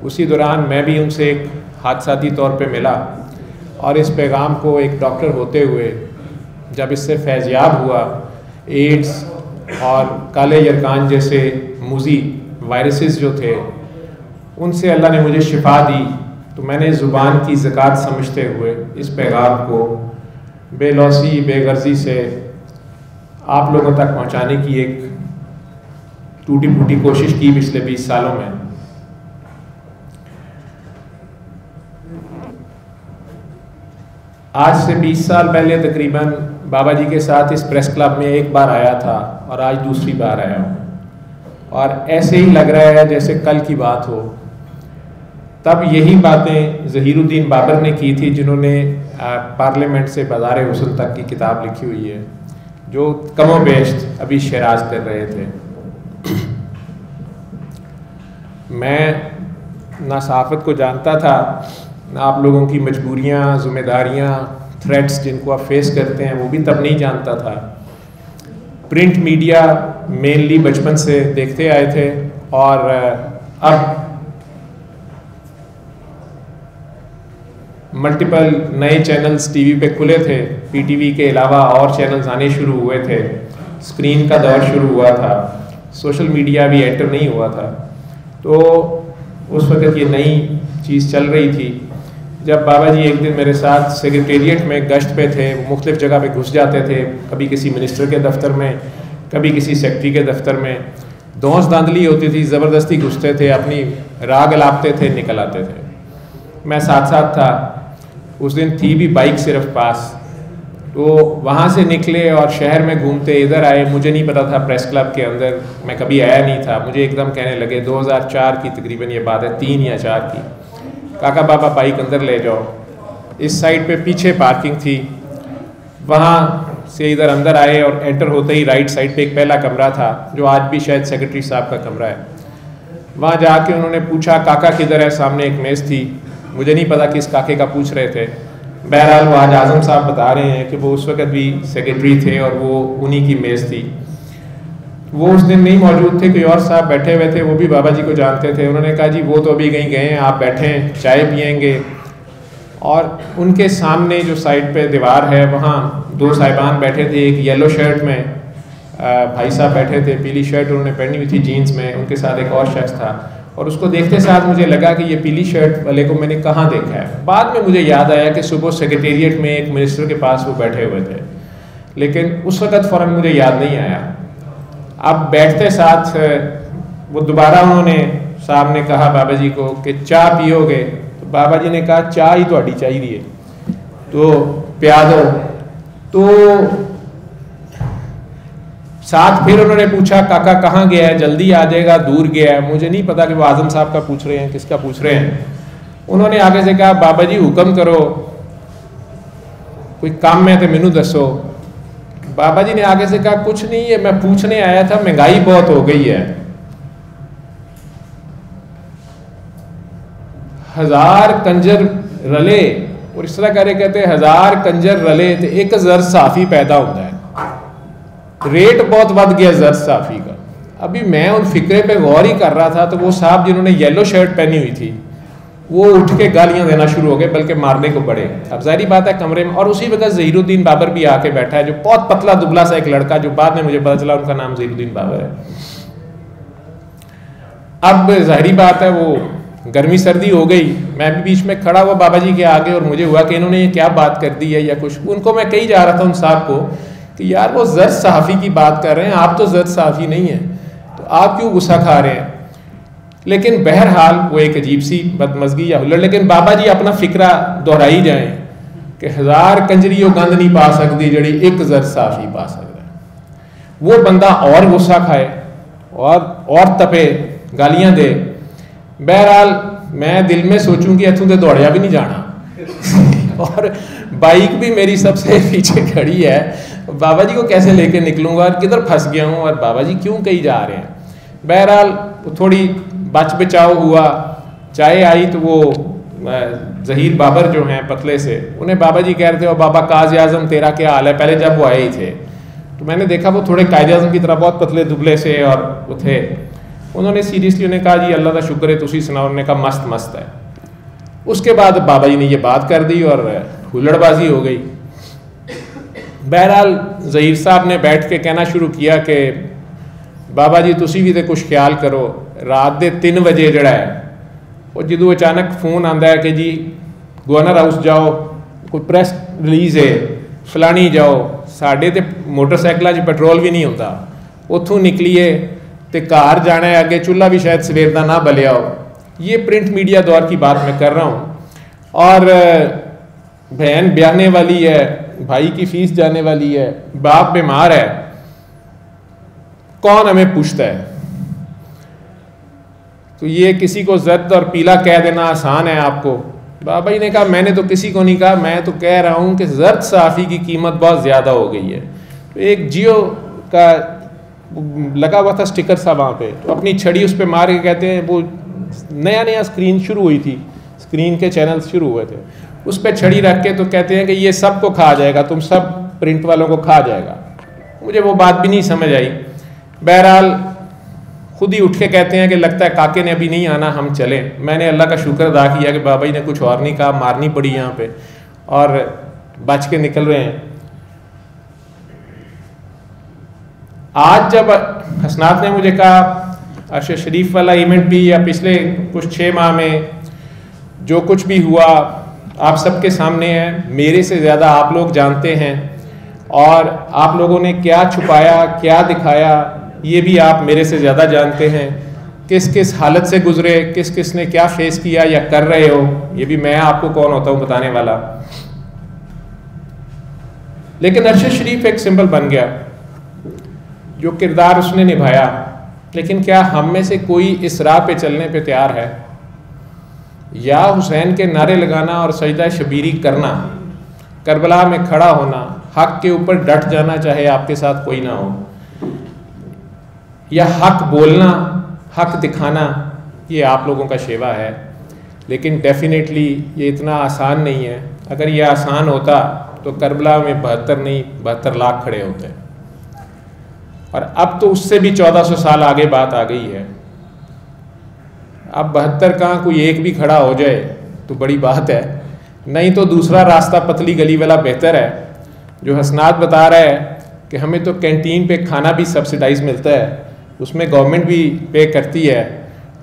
उसी दौरान मैं भी उनसे एक हादसाती तौर पे मिला और इस पैगाम को एक डॉक्टर होते हुए जब इससे फैज़याब हुआ, एड्स और काले यरकान जैसे मुजी वायरसेस जो थे उनसे अल्लाह ने मुझे शिफा दी, तो मैंने ज़ुबान की ज़कात समझते हुए इस पैगाम को बेलौसी बेगर्जी से आप लोगों तक पहुंचाने की एक टूटी फूटी कोशिश की पिछले 20 सालों में। आज से 20 साल पहले तकरीबन बाबा जी के साथ इस प्रेस क्लब में एक बार आया था और आज दूसरी बार आया हूँ और ऐसे ही लग रहा है जैसे कल की बात हो। तब यही बातें ज़हीरुद्दीन बाबर ने की थी, जिन्होंने पार्लियामेंट से बाज़ार हुस्न तक की किताब लिखी हुई है, जो कमोबेश अभी शराज कर रहे थे। मैं ना सहाफ़त को जानता था, ना आप लोगों की मजबूरियाँ, ज़िम्मेदारियाँ, थ्रेट्स जिनको आप फेस करते हैं वो भी तब नहीं जानता था। प्रिंट मीडिया मेनली बचपन से देखते आए थे और अब मल्टीपल नए चैनल्स टीवी पे खुले थे, पीटीवी के अलावा और चैनल्स आने शुरू हुए थे, स्क्रीन का दौर शुरू हुआ था, सोशल मीडिया भी एंटर नहीं हुआ था। तो उस वक्त ये नई चीज़ चल रही थी। जब बाबा जी एक दिन मेरे साथ सेक्रेटेरिएट में गश्त पे थे, मुख्तलिफ जगह पे घुस जाते थे, कभी किसी मिनिस्टर के दफ्तर में, कभी किसी सेक्रेटरी के दफ्तर में, धौंस धांधली होती थी, ज़बरदस्ती घुसते थे, अपनी राग अलापते थे, निकल आते थे। मैं साथ साथ था। उस दिन थी भी बाइक सिर्फ पास, तो वहाँ से निकले और शहर में घूमते इधर आए। मुझे नहीं पता था प्रेस क्लब के अंदर, मैं कभी आया नहीं था। मुझे एकदम कहने लगे, 2004 की तकरीबन ये बात है, 3 या 4 की, काका बाबा बाइक अंदर ले जाओ। इस साइड पे पीछे पार्किंग थी, वहाँ से इधर अंदर आए और एंटर होते ही राइट साइड पे एक पहला कमरा था जो आज भी शायद सेक्रेटरी साहब का कमरा है। वहाँ जाके उन्होंने पूछा काका किधर है, सामने एक मेज़ थी, मुझे नहीं पता किस काके का पूछ रहे थे। बहरहाल वो आज आज़म साहब बता रहे हैं कि वो उस वक्त भी सेक्रेटरी थे और वो उन्हीं की मेज़ थी। वो उस दिन नहीं मौजूद थे, कोई और साहब बैठे हुए थे, वो भी बाबा जी को जानते थे। उन्होंने कहा जी वो तो अभी कहीं गए हैं, आप बैठे हैं, चाय पियेंगे। और उनके सामने जो साइड पे दीवार है वहाँ 2 साहिबान बैठे थे। एक येलो शर्ट में भाई साहब बैठे थे, पीली शर्ट उन्होंने पहनी हुई थी जीन्स में, उनके साथ एक और शख्स था। और उसको देखते साथ मुझे लगा कि ये पीली शर्ट वाले को मैंने कहाँ देखा है। बाद में मुझे याद आया कि सुबह सेक्रेटेरिएट में एक मिनिस्टर के पास वो बैठे हुए थे, लेकिन उस वक़्त फ़ौरन मुझे याद नहीं आया। अब बैठते साथ वो दोबारा उन्होंने साहब ने कहा बाबा जी को कि चाय पियोगे, तो बाबा जी ने कहा चाय ही थोड़ी चाहिए तो पिया दो। तो साथ फिर उन्होंने पूछा काका कहाँ गया है, जल्दी आ जाएगा, दूर गया है। मुझे नहीं पता कि वो आज़म साहब का पूछ रहे हैं, किसका पूछ रहे हैं। उन्होंने आगे से कहा बाबा जी हुक्म करो, कोई काम है तो मैनू दसो। बाबा जी ने आगे से कहा कुछ नहीं है, मैं पूछने आया था, महंगाई बहुत हो गई है, 1000 कंजर रले, और इस तरह करे कहते 1000 कंजर रले तो एक जर साफी पैदा होता है। रेट बहुत बढ़ गया जर साफी का। अभी मैं उन फिक्रे पे गौर ही कर रहा था तो वो साहब जिन्होंने येलो शर्ट पहनी हुई थी वो उठ के गालियां देना शुरू हो गए, बल्कि मारने को पड़े। अब जाहिर बात है कमरे में, और उसी वक्त ज़हीरुद्दीन बाबर भी आके बैठा है, जो बहुत पतला दुबला सा एक लड़का, जो बाद में मुझे पता चला उनका नाम ज़हीरुद्दीन बाबर है। अब जाहिर बात है वो गर्मी सर्दी हो गई, मैं भी बीच में खड़ा हुआ बाबा जी के आगे और मुझे हुआ कि इन्होंने ये क्या बात कर दी है या कुछ। उनको मैं कही जा रहा था उन साहब को कि यार वो जर्द सहाफ़ी की बात कर रहे हैं, आप तो जर्द सहाफ़ी नहीं है, तो आप क्यों गुस्सा खा रहे हैं। लेकिन बहरहाल वो एक अजीब सी बदमज़गी या हुल्लड़। लेकिन बाबा जी अपना फिक्रा दोहराई जाए कि 1000 कंजरी वो गंद नहीं पा सकती जड़ी एक जर्द सहाफ़ी पा सकता है। वो बंदा और गुस्सा खाए और तपे, गालियां दे। बहरहाल मैं दिल में सोचूं कि इथों तो दौड़िया भी नहीं जाना और बाइक भी मेरी सबसे पीछे खड़ी है, बाबा जी को कैसे लेके निकलूंगा और किधर फंस गया हूँ और बाबा जी क्यों कहीं जा रहे हैं। बहरहाल थोड़ी बच बचाव हुआ, चाय आई तो वो ज़हीर बाबर जो हैं पतले से, उन्हें बाबा जी कह रहे थे और बाबा काज़ी आज़म तेरा क्या हाल है। पहले जब वो आए ही थे तो मैंने देखा वो थोड़े कायदे आज़म की तरह बहुत पतले दुबले से और वो थे। उन्होंने सीरियसली उन्हें कहा जी अल्लाह का शुक्र है तुसी सुनाओ। उन्होंने कहा मस्त मस्त है। उसके बाद बाबा जी ने ये बात कर दी और हुल्लड़बाजी हो गई। बहरहाल ज़हीर साहब ने बैठ के कहना शुरू किया कि बाबा जी तुसी भी तो कुछ ख्याल करो, रात के 3 बजे जड़ा है वो जो अचानक फोन आता है कि जी गवर्नर हाउस जाओ, कोई प्रेस रिलीज़ है, फलानी जाओ, साढ़े तो मोटरसाइकिलों च पेट्रोल भी नहीं होता, उतों निकलीए तो घर जाना है, अगे चूल्हा भी शायद सवेर का ना बलिया हो। ये प्रिंट मीडिया दौर की बात मैं कर रहा हूँ। और बहन ब्याहने वाली है, भाई की फीस जाने वाली है, बाप बीमार है, कौन हमें पूछता है। तो ये किसी को जर्द और पीला कह देना आसान है आपको। बाबा जी ने कहा मैंने तो किसी को नहीं कहा, मैं तो कह रहा हूँ कि जर्द साफ़ी की कीमत बहुत ज़्यादा हो गई है। तो एक जियो का लगा हुआ था स्टिकर सा वहाँ पे, तो अपनी छड़ी उस पर मार के कहते हैं, वो नया नया स्क्रीन शुरू हुई थी, स्क्रीन के चैनल शुरू हुए थे, उस पर छड़ी रख के तो कहते हैं कि ये सबको खा जाएगा, तुम सब प्रिंट वालों को खा जाएगा। मुझे वो बात भी नहीं समझ आई। बहरहाल खुद ही उठ के कहते हैं कि लगता है काके ने अभी नहीं आना, हम चलें। मैंने अल्लाह का शुक्र अदा किया कि बाबा जी ने कुछ और नहीं कहा, मारनी पड़ी यहाँ पे और बच के निकल रहे हैं। आज जब हसनात ने मुझे कहा अरशद शरीफ वाला इवेंट भी या पिछले कुछ 6 माह में जो कुछ भी हुआ आप सबके सामने है, मेरे से ज़्यादा आप लोग जानते हैं और आप लोगों ने क्या छुपाया क्या दिखाया ये भी आप मेरे से ज़्यादा जानते हैं। किस किस हालत से गुजरे, किस किस ने क्या फेस किया या कर रहे हो, ये भी मैं आपको कौन होता हूँ बताने वाला। लेकिन अरशद शरीफ एक सिंबल बन गया, जो किरदार उसने निभाया। लेकिन क्या हम में से कोई इस राह पे चलने पे तैयार है? या हुसैन के नारे लगाना और सजदा शबीरी करना, करबला में खड़ा होना, हक के ऊपर डट जाना चाहे आपके साथ कोई ना हो, या हक बोलना, हक दिखाना, ये आप लोगों का शेवा है। लेकिन डेफिनेटली ये इतना आसान नहीं है। अगर ये आसान होता तो करबला में 72 नहीं 72 लाख खड़े होते। और अब तो उससे भी 1400 साल आगे बात आ गई है। अब 72 कहाँ, कोई एक भी खड़ा हो जाए तो बड़ी बात है, नहीं तो दूसरा रास्ता पतली गली वाला बेहतर है। जो हसनात बता रहा है कि हमें तो कैंटीन पे खाना भी सब्सिडाइज मिलता है, उसमें गवर्नमेंट भी पे करती है,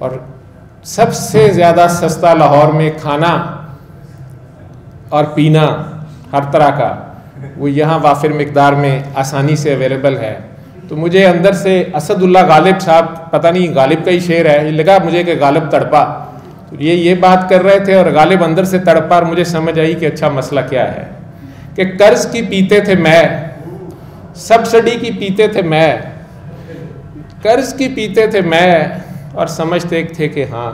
और सबसे ज़्यादा सस्ता लाहौर में खाना और पीना हर तरह का वो यहाँ वाफिर मिकदार में आसानी से अवेलेबल है। तो मुझे अंदर से असदुल्ला गालिब साहब, पता नहीं गालिब का ही शेर है, ये लगा मुझे कि गालिब तड़पा, तो ये बात कर रहे थे और गालिब अंदर से तड़पा और मुझे समझ आई कि अच्छा मसला क्या है। कि कर्ज की पीते थे मैं, सब्सिडी की पीते थे मैं, कर्ज की पीते थे मैं, और समझते थे कि हाँ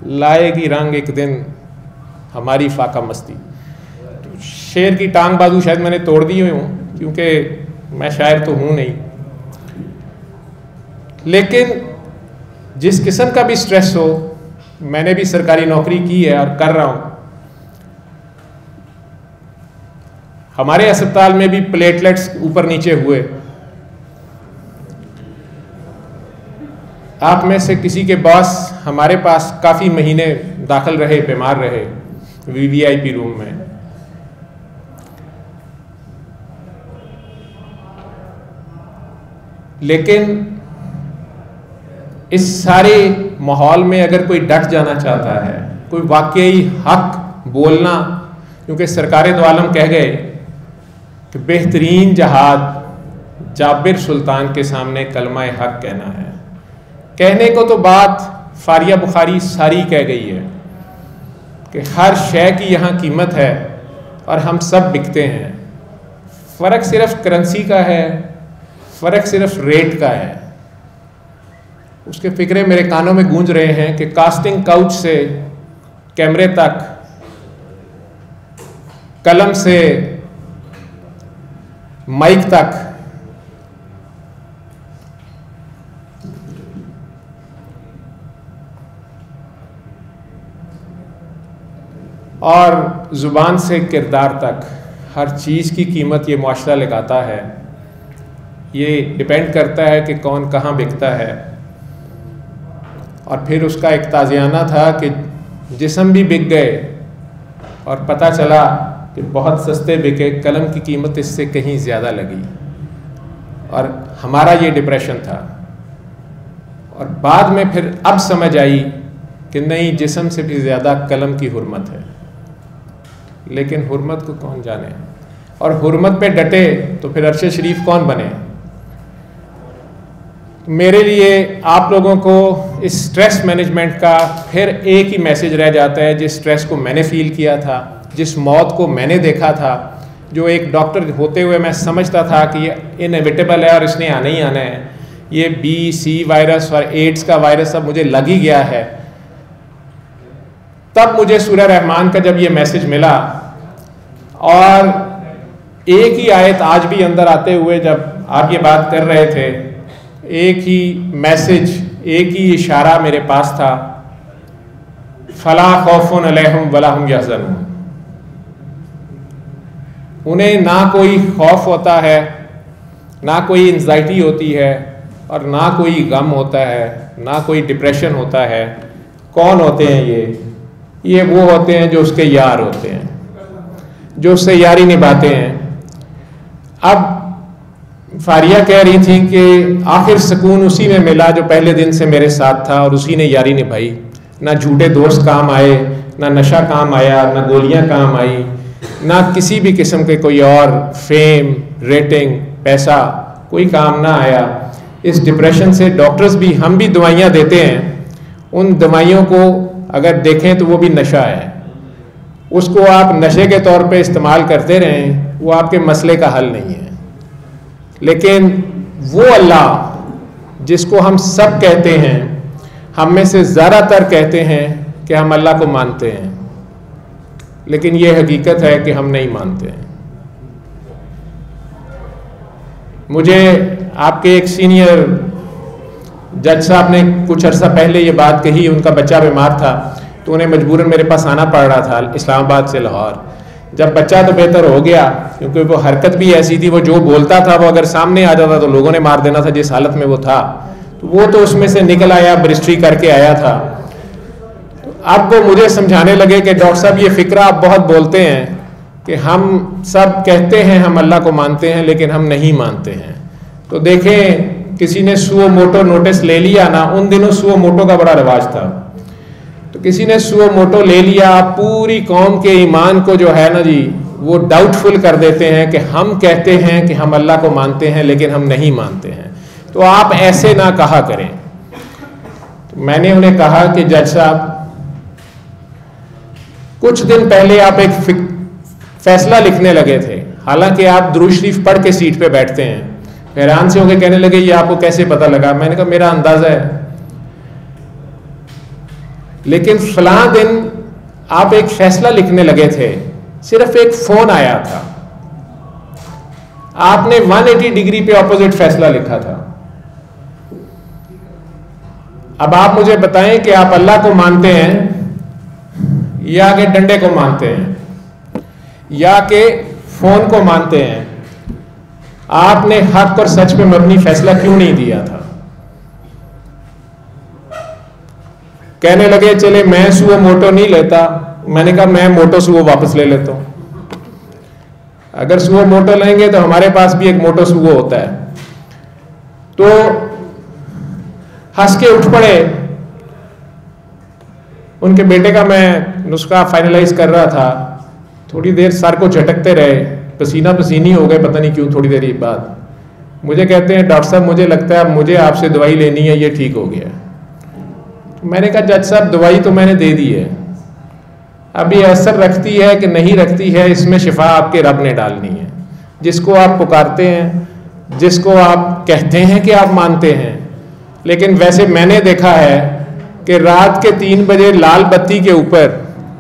लाएगी रंग एक दिन हमारी फाका मस्ती। तो शेर की टांग बाजू शायद मैंने तोड़ दी हूँ, क्योंकि मैं शायर तो हूँ नहीं। लेकिन जिस किस्म का भी स्ट्रेस हो, मैंने भी सरकारी नौकरी की है और कर रहा हूँ। हमारे अस्पताल में भी प्लेटलेट्स ऊपर नीचे हुए। आप में से किसी के बॉस हमारे पास काफ़ी महीने दाखिल रहे, बीमार रहे VVIP रूम में। लेकिन इस सारे माहौल में अगर कोई डट जाना चाहता है, कोई वाकई हक बोलना, क्योंकि सरकार दो आलम कह गए कि बेहतरीन जहाद जाबिर सुल्तान के सामने कलमा हक कहना है। कहने को तो बात फारिया बुखारी सारी कह गई है कि हर शय की यहाँ कीमत है और हम सब बिकते हैं। फ़र्क सिर्फ करेंसी का है, फ़र्क सिर्फ रेट का है। उसके फिक्रे मेरे कानों में गूंज रहे हैं कि कास्टिंग काउच से कैमरे तक, कलम से माइक तक, और ज़ुबान से किरदार तक, हर चीज़ की कीमत ये मुआशरा लगाता है। ये डिपेंड करता है कि कौन कहाँ बिकता है। और फिर उसका एक ताज़ियाना था कि जिस्म भी बिक गए और पता चला कि बहुत सस्ते बिके, कलम की कीमत इससे कहीं ज़्यादा लगी। और हमारा ये डिप्रेशन था। और बाद में फिर अब समझ आई कि नहीं, जिस्म से भी ज़्यादा कलम की हुर्मत है। लेकिन हुर्मत को कौन जाने, और हुर्मत पे डटे तो फिर अरशद शरीफ कौन बने। मेरे लिए आप लोगों को इस स्ट्रेस मैनेजमेंट का फिर एक ही मैसेज रह जाता है, जिस स्ट्रेस को मैंने फील किया था, जिस मौत को मैंने देखा था, जो एक डॉक्टर होते हुए मैं समझता था कि ये इनएविटेबल है और इसने आना ही आना है। ये BC वायरस और एड्स का वायरस अब मुझे लग ही गया है। तब मुझे सूरह रहमान का जब ये मैसेज मिला, और एक ही आयत आज भी अंदर आते हुए जब आप ये बात कर रहे थे, एक ही मैसेज, एक ही इशारा मेरे पास था, फला खौफुन अलैहिम वला हुम यहज़नून। उन्हें ना कोई खौफ होता है, ना कोई एंजाइटी होती है, और ना कोई गम होता है, ना कोई डिप्रेशन होता है। कौन होते हैं ये वो होते हैं जो उसके यार होते हैं, जो उससे यारी निभाते हैं। अब फारिया कह रही थी कि आखिर सुकून उसी में मिला जो पहले दिन से मेरे साथ था और उसी ने यारी निभाई। ना झूठे दोस्त काम आए, ना नशा काम आया, ना गोलियां काम आई, ना किसी भी किस्म के कोई और फेम, रेटिंग, पैसा कोई काम ना आया। इस डिप्रेशन से डॉक्टर्स भी, हम भी दवाइयाँ देते हैं, उन दवाइयों को अगर देखें तो वो भी नशा है। उसको आप नशे के तौर पे इस्तेमाल करते रहें, वो आपके मसले का हल नहीं है। लेकिन वो अल्लाह जिसको हम सब कहते हैं, हम में से ज़्यादातर कहते हैं कि हम अल्लाह को मानते हैं, लेकिन ये हकीकत है कि हम नहीं मानते हैं। मुझे आपके एक सीनियर जज साहब ने कुछ अर्सा पहले ये बात कही, उनका बच्चा बीमार था तो उन्हें मजबूरन मेरे पास आना पड़ रहा था इस्लामाबाद से लाहौर। जब बच्चा तो बेहतर हो गया, क्योंकि वो हरकत भी ऐसी थी, वो जो बोलता था वो अगर सामने आ जाता तो लोगों ने मार देना था जिस हालत में वो था, तो वो तो उसमें से निकल आया, बैरिस्ट्री करके आया था। तो अब वो मुझे समझाने लगे कि डॉक्टर साहब ये फिक्रा आप बहुत बोलते हैं कि हम सब कहते हैं हम अल्लाह को मानते हैं लेकिन हम नहीं मानते हैं। तो देखें, किसी ने सुओ मोटो नोटिस ले लिया ना, उन दिनों सुओ मोटो का बड़ा रिवाज था, तो किसी ने सुओ मोटो ले लिया, पूरी कौम के ईमान को जो है ना जी वो डाउटफुल कर देते हैं कि हम कहते हैं कि हम अल्लाह को मानते हैं लेकिन हम नहीं मानते हैं। तो आप ऐसे ना कहा करें। तो मैंने उन्हें कहा कि जज साहब, कुछ दिन पहले आप एक फैसला लिखने लगे थे, हालांकि आप दुरूद शरीफ पढ़ के सीट पे बैठते हैं। हैरान से होकर कहने लगे ये आपको कैसे पता लगा? मैंने कहा मेरा अंदाजा है, लेकिन फलां दिन आप एक फैसला लिखने लगे थे, सिर्फ एक फोन आया था, आपने 180 डिग्री पे ऑपोजिट फैसला लिखा था। अब आप मुझे बताएं कि आप अल्लाह को मानते हैं या कि डंडे को मानते हैं या कि फोन को मानते हैं? आपने हक और सच पे मबनी फैसला क्यों नहीं दिया था? कहने लगे चले मैं सुओ मोटो नहीं लेता। मैंने कहा मैं मोटो सुओ वापस ले लेता हूं। अगर सुओ मोटो लेंगे तो हमारे पास भी एक मोटो सुओ होता है। तो हंस के उठ पड़े। उनके बेटे का मैं नुस्खा फाइनलाइज कर रहा था, थोड़ी देर सर को झटकते रहे, पसीना पसीनी हो गए, पता नहीं क्यों। थोड़ी देर बाद मुझे कहते हैं डॉक्टर साहब मुझे लगता है मुझे आपसे दवाई लेनी है, ये ठीक हो गया। मैंने कहा जज साहब दवाई तो मैंने दे दी है, अभी असर रखती है कि नहीं रखती है इसमें शिफा आपके रब ने डालनी है। जिसको आप पुकारते हैं, जिसको आप कहते हैं कि आप मानते हैं, लेकिन वैसे मैंने देखा है कि रात के 3 बजे लाल बत्ती के ऊपर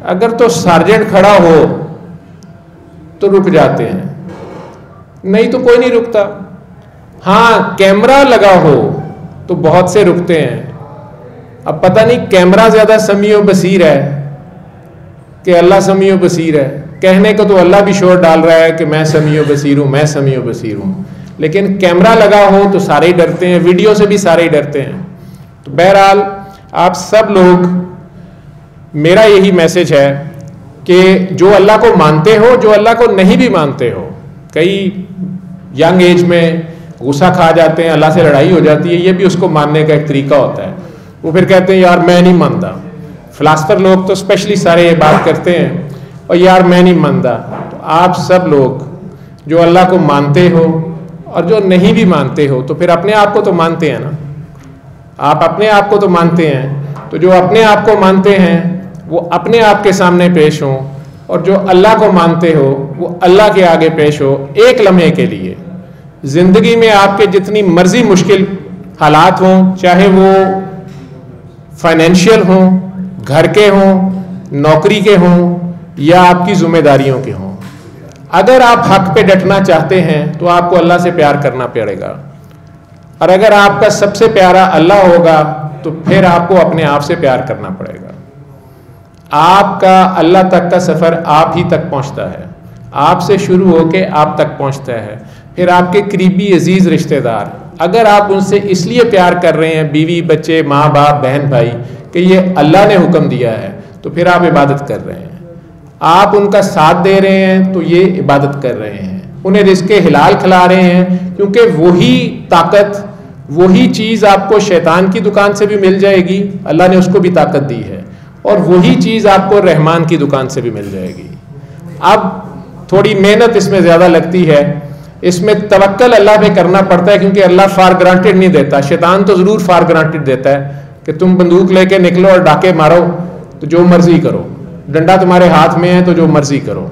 अगर तो सार्जेंट खड़ा हो तो रुक जाते हैं, नहीं तो कोई नहीं रुकता। हाँ, कैमरा लगा हो तो बहुत से रुकते हैं। अब पता नहीं कैमरा ज्यादा समीओ बसीर है कि अल्लाह समीओ बसीर है। कहने को तो अल्लाह भी शोर डाल रहा है कि मैं समीओ बसीर हूं, मैं समीओ बसीर हूं, लेकिन कैमरा लगा हो तो सारे ही डरते हैं, वीडियो से भी सारे ही डरते हैं। तो बहरहाल आप सब लोग, मेरा यही मैसेज है कि जो अल्लाह को मानते हो, जो अल्लाह को नहीं भी मानते हो, कई यंग एज में गुस्सा खा जाते हैं, अल्लाह से लड़ाई हो जाती है, ये भी उसको मानने का एक तरीका होता है। वो फिर कहते हैं यार मैं नहीं मानता। फिलासफर लोग तो स्पेशली सारे ये बात करते हैं और यार मैं नहीं मानता। तो आप सब लोग जो अल्लाह को मानते हो और जो नहीं भी मानते हो, तो फिर अपने आप को तो मानते हैं ना, आप अपने आप को तो मानते हैं। तो जो अपने आप को मानते हैं वो अपने आप के सामने पेश हो, और जो अल्लाह को मानते हो वो अल्लाह के आगे पेश हो। एक लम्हे के लिए जिंदगी में आपके जितनी मर्जी मुश्किल हालात हों, चाहे वो फाइनेंशियल हों, घर के हों, नौकरी के हों या आपकी जिम्मेदारियों के हों, अगर आप हक पे डटना चाहते हैं तो आपको अल्लाह से प्यार करना पड़ेगा। और अगर आपका सबसे प्यारा अल्लाह होगा तो फिर आपको अपने आप से प्यार करना पड़ेगा। आपका अल्लाह तक का सफर आप ही तक पहुंचता है। आपसे शुरू होके आप तक पहुंचता है। फिर आपके करीबी अजीज रिश्तेदार, अगर आप उनसे इसलिए प्यार कर रहे हैं, बीवी बच्चे माँ बाप बहन भाई, कि ये अल्लाह ने हुक्म दिया है, तो फिर आप इबादत कर रहे हैं। आप उनका साथ दे रहे हैं तो ये इबादत कर रहे हैं। उन्हें रिज़्क़ हिलाल खिला रहे हैं, क्योंकि वही ताकत, वही चीज़ आपको शैतान की दुकान से भी मिल जाएगी, अल्लाह ने उसको भी ताकत दी है, और वही चीज़ आपको रहमान की दुकान से भी मिल जाएगी। अब थोड़ी मेहनत इसमें ज़्यादा लगती है, इसमें तवक्कल अल्लाह पे करना पड़ता है, क्योंकि अल्लाह फार ग्रांटेड नहीं देता। शैतान तो ज़रूर फार ग्रांटेड देता है कि तुम बंदूक लेके निकलो और डाके मारो तो जो मर्जी करो, डंडा तुम्हारे हाथ में है तो जो मर्जी करो।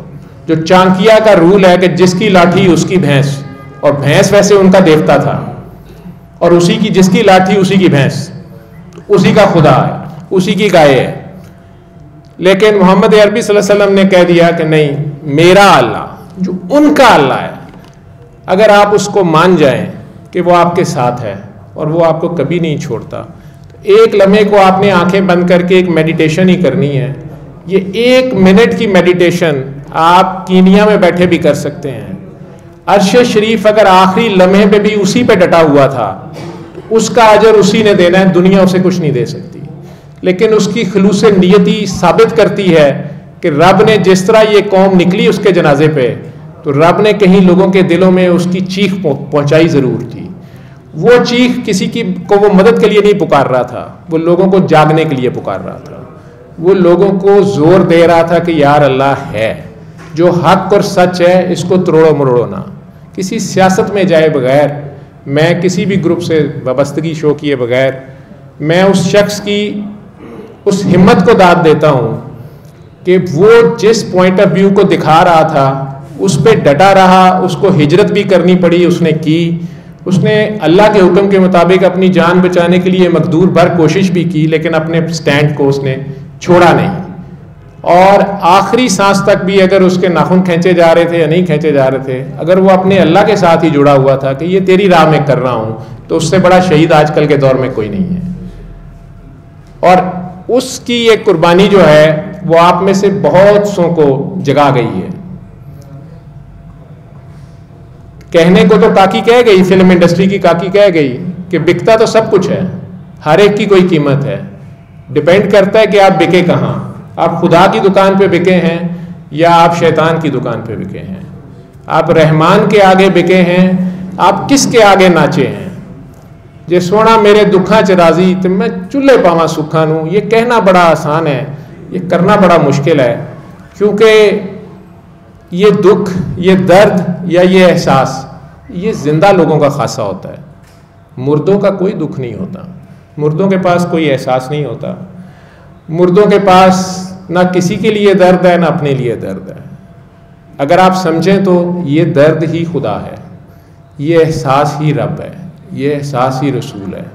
जो चांकिया का रूल है कि जिसकी लाठी उसकी भैंस, और भैंस वैसे उनका देवता था, और उसी की जिसकी लाठी उसी की भैंस, उसी का खुदा है, उसी की गाय है। लेकिन मोहम्मद अरबी सल्लल्लाहु अलैहि वसल्लम ने कह दिया कि नहीं, मेरा अल्लाह जो उनका अल्लाह है, अगर आप उसको मान जाएं कि वो आपके साथ है और वो आपको कभी नहीं छोड़ता, तो एक लम्हे को आपने आंखें बंद करके एक मेडिटेशन ही करनी है। ये 1 मिनट की मेडिटेशन आप कीनिया में बैठे भी कर सकते हैं। अर्श शरीफ अगर आखिरी लम्हे पे भी उसी पे डटा हुआ था, तो उसका अजर उसी ने देना है, दुनिया उसे कुछ नहीं दे सकती। लेकिन उसकी खलूस नियति साबित करती है कि रब ने जिस तरह ये कौम निकली उसके जनाजे पे, तो रब ने कहीं लोगों के दिलों में उसकी चीख पहुंचाई ज़रूर थी। वो चीख किसी की को वो मदद के लिए नहीं पुकार रहा था, वो लोगों को जागने के लिए पुकार रहा था। वो लोगों को जोर दे रहा था कि यार अल्लाह है, जो हक और सच है इसको तोड़ो मरोड़ो ना। किसी सियासत में जाए बगैर, मैं किसी भी ग्रुप से वाबस्तगी शो किए बगैर, मैं उस शख्स की उस हिम्मत को दाद देता हूँ कि वो जिस पॉइंट ऑफ व्यू को दिखा रहा था उस पर डटा रहा। उसको हिजरत भी करनी पड़ी, उसने की। उसने अल्लाह के हुक्म के मुताबिक अपनी जान बचाने के लिए मकदूर भर कोशिश भी की, लेकिन अपने स्टैंड को उसने छोड़ा नहीं। और आखिरी सांस तक भी अगर उसके नाखून खींचे जा रहे थे या नहीं खींचे जा रहे थे, अगर वो अपने अल्लाह के साथ ही जुड़ा हुआ था कि ये तेरी राह में कर रहा हूँ, तो उससे बड़ा शहीद आजकल के दौर में कोई नहीं है। और उसकी एक कुर्बानी जो है वो आप में से बहुत सौ को जगा गई है। कहने को तो काकी कह गई, फिल्म इंडस्ट्री की काकी कह गई कि बिकता तो सब कुछ है, हर एक की कोई कीमत है। डिपेंड करता है कि आप बिके कहाँ। आप खुदा की दुकान पे बिके हैं या आप शैतान की दुकान पे बिके हैं। आप रहमान के आगे बिके हैं, आप किसके आगे नाचे हैं। जे सोना मेरे दुखा च राजी तो मैं चुल्हे पावा सुखा नू, ये कहना बड़ा आसान है, ये करना बड़ा मुश्किल है। क्योंकि ये दुख, ये दर्द या ये एहसास, ये जिंदा लोगों का खासा होता है। मुर्दों का कोई दुख नहीं होता, मुर्दों के पास कोई एहसास नहीं होता। मुर्दों के पास ना किसी के लिए दर्द है ना अपने लिए दर्द है। अगर आप समझें तो ये दर्द ही खुदा है, ये एहसास ही रब है, ये एहसास ही रसूल है।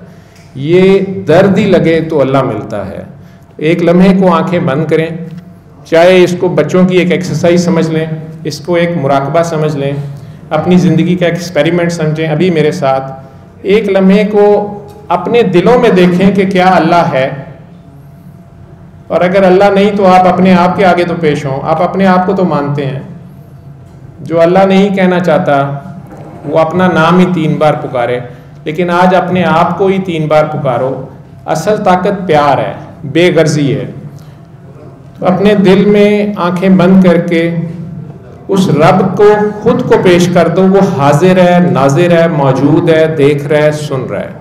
ये दर्द ही लगे तो अल्लाह मिलता है। एक लम्हे को आंखें बंद करें, चाहे इसको बच्चों की एक एक्सरसाइज समझ लें, इसको एक मुराकबा समझ लें, अपनी ज़िंदगी का एक्सपेरिमेंट समझें। अभी मेरे साथ एक लम्हे को अपने दिलों में देखें कि क्या अल्लाह है, और अगर अल्लाह नहीं तो आप अपने आप के आगे तो पेश हों। आप अपने आप को तो मानते हैं। जो अल्लाह नहीं कहना चाहता वो अपना नाम ही 3 बार पुकारे, लेकिन आज अपने आप को ही 3 बार पुकारो। असल ताकत प्यार है, बेगर्जी है। तो अपने दिल में आंखें बंद करके उस रब को खुद को पेश कर दो। वो हाजिर है, नाजिर है, मौजूद है, देख रहा है, सुन रहा है।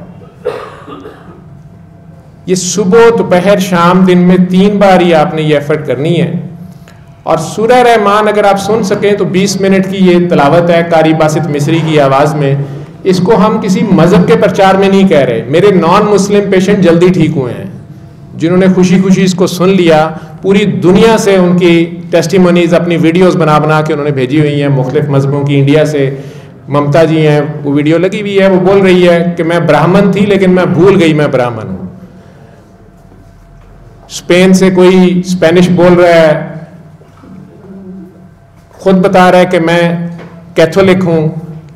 ये सुबह दोपहर शाम दिन में 3 बार ही आपने ये एफर्ट करनी है। और सूरह रहमान अगर आप सुन सकें तो 20 मिनट की ये तलावत है कारी बासित मिस्री की आवाज़ में। इसको हम किसी मज़हब के प्रचार में नहीं कह रहे। मेरे नॉन मुस्लिम पेशेंट जल्दी ठीक हुए हैं, जिन्होंने खुशी खुशी इसको सुन लिया। पूरी दुनिया से उनकी टेस्टिमोनीज अपनी वीडियोस बना बना के उन्होंने भेजी हुई हैं, मुख्तलिफ मज़हबों की। इंडिया से ममता जी हैं, वो वीडियो लगी हुई है, वो बोल रही है कि मैं ब्राह्मण थी लेकिन मैं भूल गई मैं ब्राह्मण हूँ। स्पेन से कोई स्पेनिश बोल रहा है, खुद बता रहा है कि मैं कैथोलिक हूँ,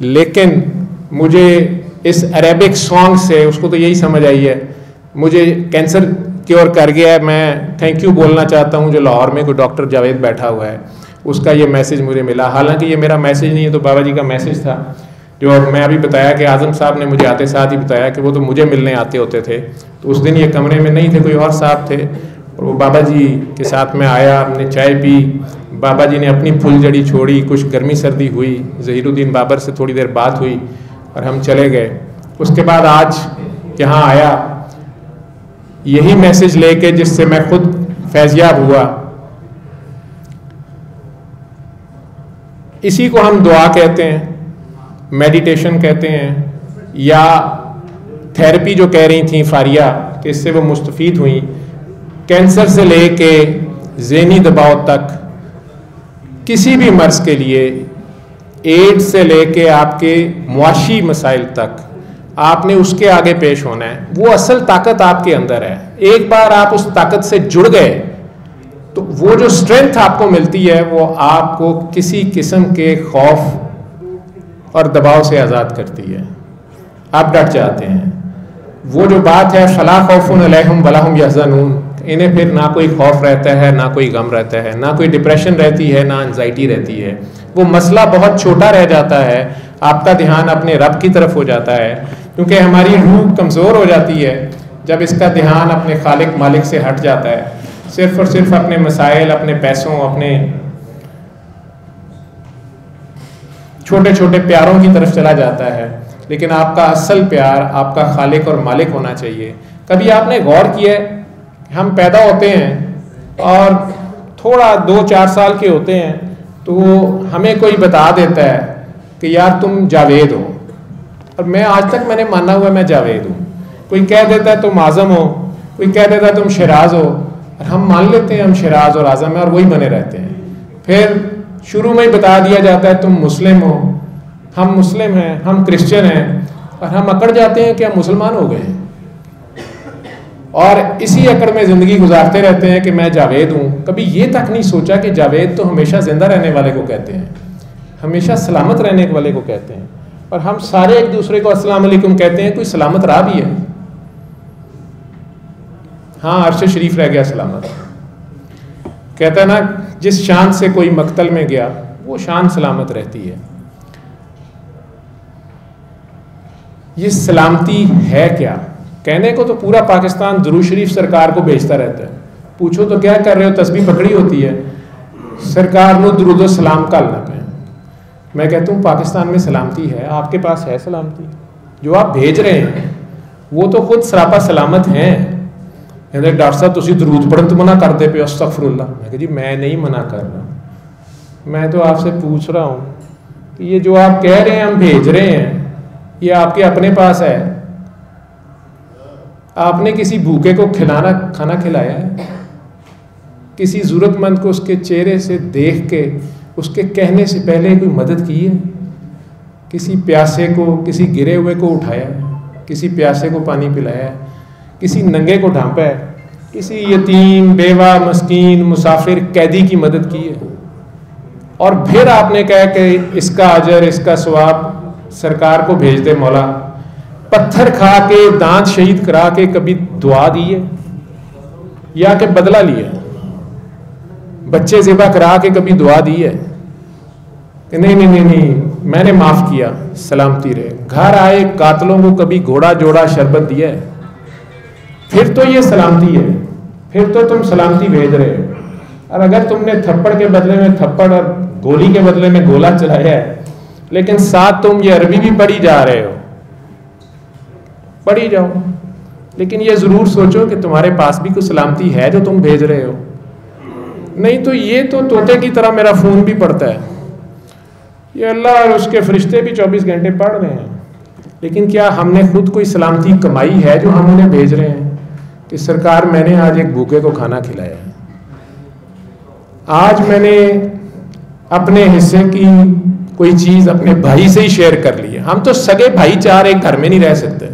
लेकिन मुझे इस अरेबिक सॉन्ग से, उसको तो यही समझ आई है, मुझे कैंसर क्योर कर गया है। मैं थैंक यू बोलना चाहता हूँ जो लाहौर में कोई डॉक्टर जावेद बैठा हुआ है। उसका ये मैसेज मुझे मिला। हालांकि ये मेरा मैसेज नहीं है, तो बाबा जी का मैसेज था, जो मैं अभी बताया कि आज़म साहब ने मुझे आते साथ ही बताया कि वो तो मुझे मिलने आते होते थे। तो उस दिन ये कमरे में नहीं थे, कोई और साहब थे, और वो बाबा जी के साथ में आया, हमने चाय पी, बाबा जी ने अपनी फुलझड़ी छोड़ी, कुछ गर्मी सर्दी हुई, ज़हीरुद्दीन बाबर से थोड़ी देर बात हुई और हम चले गए। उसके बाद आज यहाँ आया यही मैसेज लेके जिससे मैं खुद फैज़याब हुआ। इसी को हम दुआ कहते हैं, मेडिटेशन कहते हैं, या थेरेपी जो कह रही थी फारिया कि इससे वो मुस्तफ़ीद हुई। कैंसर से लेके ज़हनी दबाव तक, किसी भी मर्ज़ के लिए, एड्स से लेके आपके मुआशी मसाइल तक, आपने उसके आगे पेश होना है। वो असल ताकत आपके अंदर है। एक बार आप उस ताकत से जुड़ गए तो वो जो स्ट्रेंथ आपको मिलती है वो आपको किसी किस्म के खौफ और दबाव से आज़ाद करती है। आप डट जाते हैं। वो जो बात है फला खौफुन अलैहिम वला हुम यहज़नून, इन्हें फिर ना कोई खौफ रहता है, ना कोई गम रहता है, ना कोई डिप्रेशन रहती है, ना एंजाइटी रहती है। वो मसला बहुत छोटा रह जाता है, आपका ध्यान अपने रब की तरफ हो जाता है, क्योंकि हमारी रूह कमज़ोर हो जाती है जब इसका ध्यान अपने खालिक मालिक से हट जाता है, सिर्फ और सिर्फ अपने मसाइल, अपने पैसों, अपने छोटे छोटे प्यारों की तरफ चला जाता है। लेकिन आपका असल प्यार आपका खालिक और मालिक होना चाहिए। कभी आपने गौर किया है, हम पैदा होते हैं और थोड़ा 2-4 साल के होते हैं तो हमें कोई बता देता है कि यार तुम जावेद हो, और मैं आज तक मैंने माना हुआ मैं जावेद हूँ। कोई कह देता है तुम आज़म हो, कोई कह देता है तुम शराज हो, और हम मान लेते हैं हम शराज और आज़म हैं और वही बने रहते हैं। फिर शुरू में ही बता दिया जाता है तुम मुस्लिम हो, हम मुस्लिम हैं, हम क्रिश्चियन हैं, और हम अकड़ जाते हैं कि हम मुसलमान हो गए हैं, और इसी अकड़ में ज़िंदगी गुजारते रहते हैं कि मैं जावेद हूँ। कभी ये तक नहीं सोचा कि जावेद तो हमेशा ज़िंदा रहने वाले को कहते हैं, हमेशा सलामत रहने वाले को कहते हैं, और हम सारे एक दूसरे को अस्सलाम वालेकुम कहते हैं। कोई सलामत रहा भी है? हाँ, अर्श शरीफ रह गया सलामत। कहता है ना, जिस शान से कोई मक्तल में गया वो शान सलामत रहती है। ये सलामती है क्या? कहने को तो पूरा पाकिस्तान दुरूद शरीफ सरकार को भेजता रहता है। पूछो तो क्या कर रहे हो? तस्बीह पकड़ी होती है, सरकार नो दुरूद सलाम कलना पे। मैं कहता हूँ पाकिस्तान में सलामती है, आपके पास है सलामती? जो आप भेज रहे हैं वो तो खुद सरापा सलामत हैं। कहते डॉक्टर साहब तुसी दरूद पढ़न तो मना करते पे, अस्तगफिरुल्लाह। मैं कहा जी मैं नहीं मना कर रहा, मैं तो आपसे पूछ रहा हूँ कि ये जो आप कह रहे हैं हम भेज रहे हैं, ये आपके अपने पास है? आपने किसी भूखे को खाना खिलाया है? किसी ज़रूरतमंद को उसके चेहरे से देख के उसके कहने से पहले कोई मदद की है? किसी प्यासे को, किसी गिरे हुए को उठाया है? किसी प्यासे को पानी पिलाया है? किसी नंगे को ढांपा है? किसी यतीम, बेवा, मस्कीन, मुसाफिर, कैदी की मदद की है? और फिर आपने कहा कि इसका अजर, इसका सवाब सरकार को भेज दे मौला। पत्थर खा के, दांत शहीद करा के कभी दुआ दी है या कि बदला लिया? बच्चे ज़िबा करा के कभी दुआ दी है कि नहीं नहीं नहीं नहीं मैंने माफ़ किया, सलामती रहे? घर आए कातलों को कभी घोड़ा जोड़ा शरबत दिया है? फिर तो ये सलामती है, फिर तो तुम सलामती भेज रहे हो। और अगर तुमने थप्पड़ के बदले में थप्पड़ और गोली के बदले में गोला चलाया है, लेकिन साथ तुम ये अरबी भी पढ़ी जा रहे हो, पढ़ी जाओ, लेकिन ये ज़रूर सोचो कि तुम्हारे पास भी कुछ सलामती है जो तुम भेज रहे हो। नहीं तो ये तो तोते की तरह मेरा फ़ोन भी पढ़ता है, ये अल्लाह और उसके फरिश्ते भी 24 घंटे पढ़ रहे हैं, लेकिन क्या हमने खुद कोई सलामती कमाई है जो हम उन्हें भेज रहे हैं कि सरकार मैंने आज एक भूखे को खाना खिलाया है, आज मैंने अपने हिस्से की कोई चीज़ अपने भाई से ही शेयर कर ली है। हम तो सगे भाईचारे एक घर में नहीं रह सकते।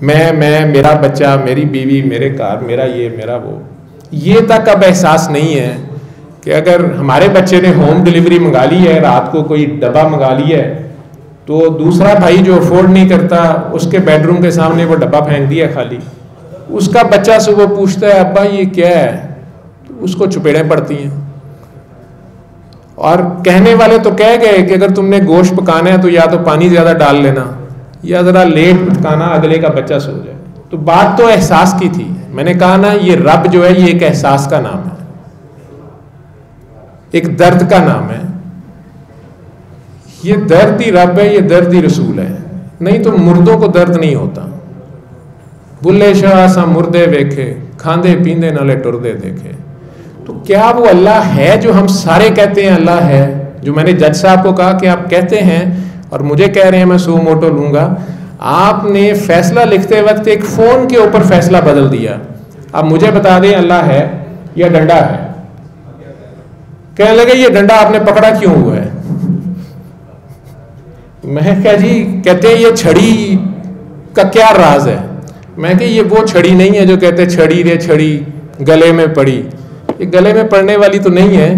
मैं मेरा बच्चा, मेरी बीवी, मेरे घर, मेरा ये मेरा वो, ये तक अब एहसास नहीं है कि अगर हमारे बच्चे ने होम डिलीवरी मंगा ली है, रात को कोई डब्बा मंगा लिया है, तो दूसरा भाई जो अफोर्ड नहीं करता उसके बेडरूम के सामने वो डब्बा फेंक दिया खाली। उसका बच्चा सुबह पूछता है अब्बा ये क्या है, तो उसको चुपेड़ें पड़ती हैं। और कहने वाले तो कह गए कि अगर तुमने गोश्त पकाना है तो या तो पानी ज़्यादा डाल लेना या ज़रा लेट पकाना, अगले का बच्चा सो जाए। तो बात तो एहसास की थी। मैंने कहा ना, ये रब जो है ये एक एहसास का नाम है, एक दर्द का नाम है। ये दर्द ही रब है, ये दर्द ही रसूल है। नहीं तो मुर्दों को दर्द नहीं होता। बुल्ले शाह सा मुर्दे वेखे, खांदे पींदे नाले टुरदे देखे। तो क्या वो अल्लाह है जो हम सारे कहते हैं अल्लाह है? जो मैंने जज साहब को कहा कि आप कहते हैं और मुझे कह रहे हैं मैं सो मोटो लूंगा। आपने फैसला लिखते वक्त एक फोन के ऊपर फैसला बदल दिया। अब मुझे बता दें अल्लाह है या डंडा है? कहने लगे ये डंडा आपने पकड़ा क्यों हुआ है? मैं क्या जी, कहते हैं ये छड़ी का क्या राज है? मैं कि ये वो छड़ी नहीं है जो कहते छड़ी रे छड़ी गले में पड़ी। ये गले में पड़ने वाली तो नहीं है,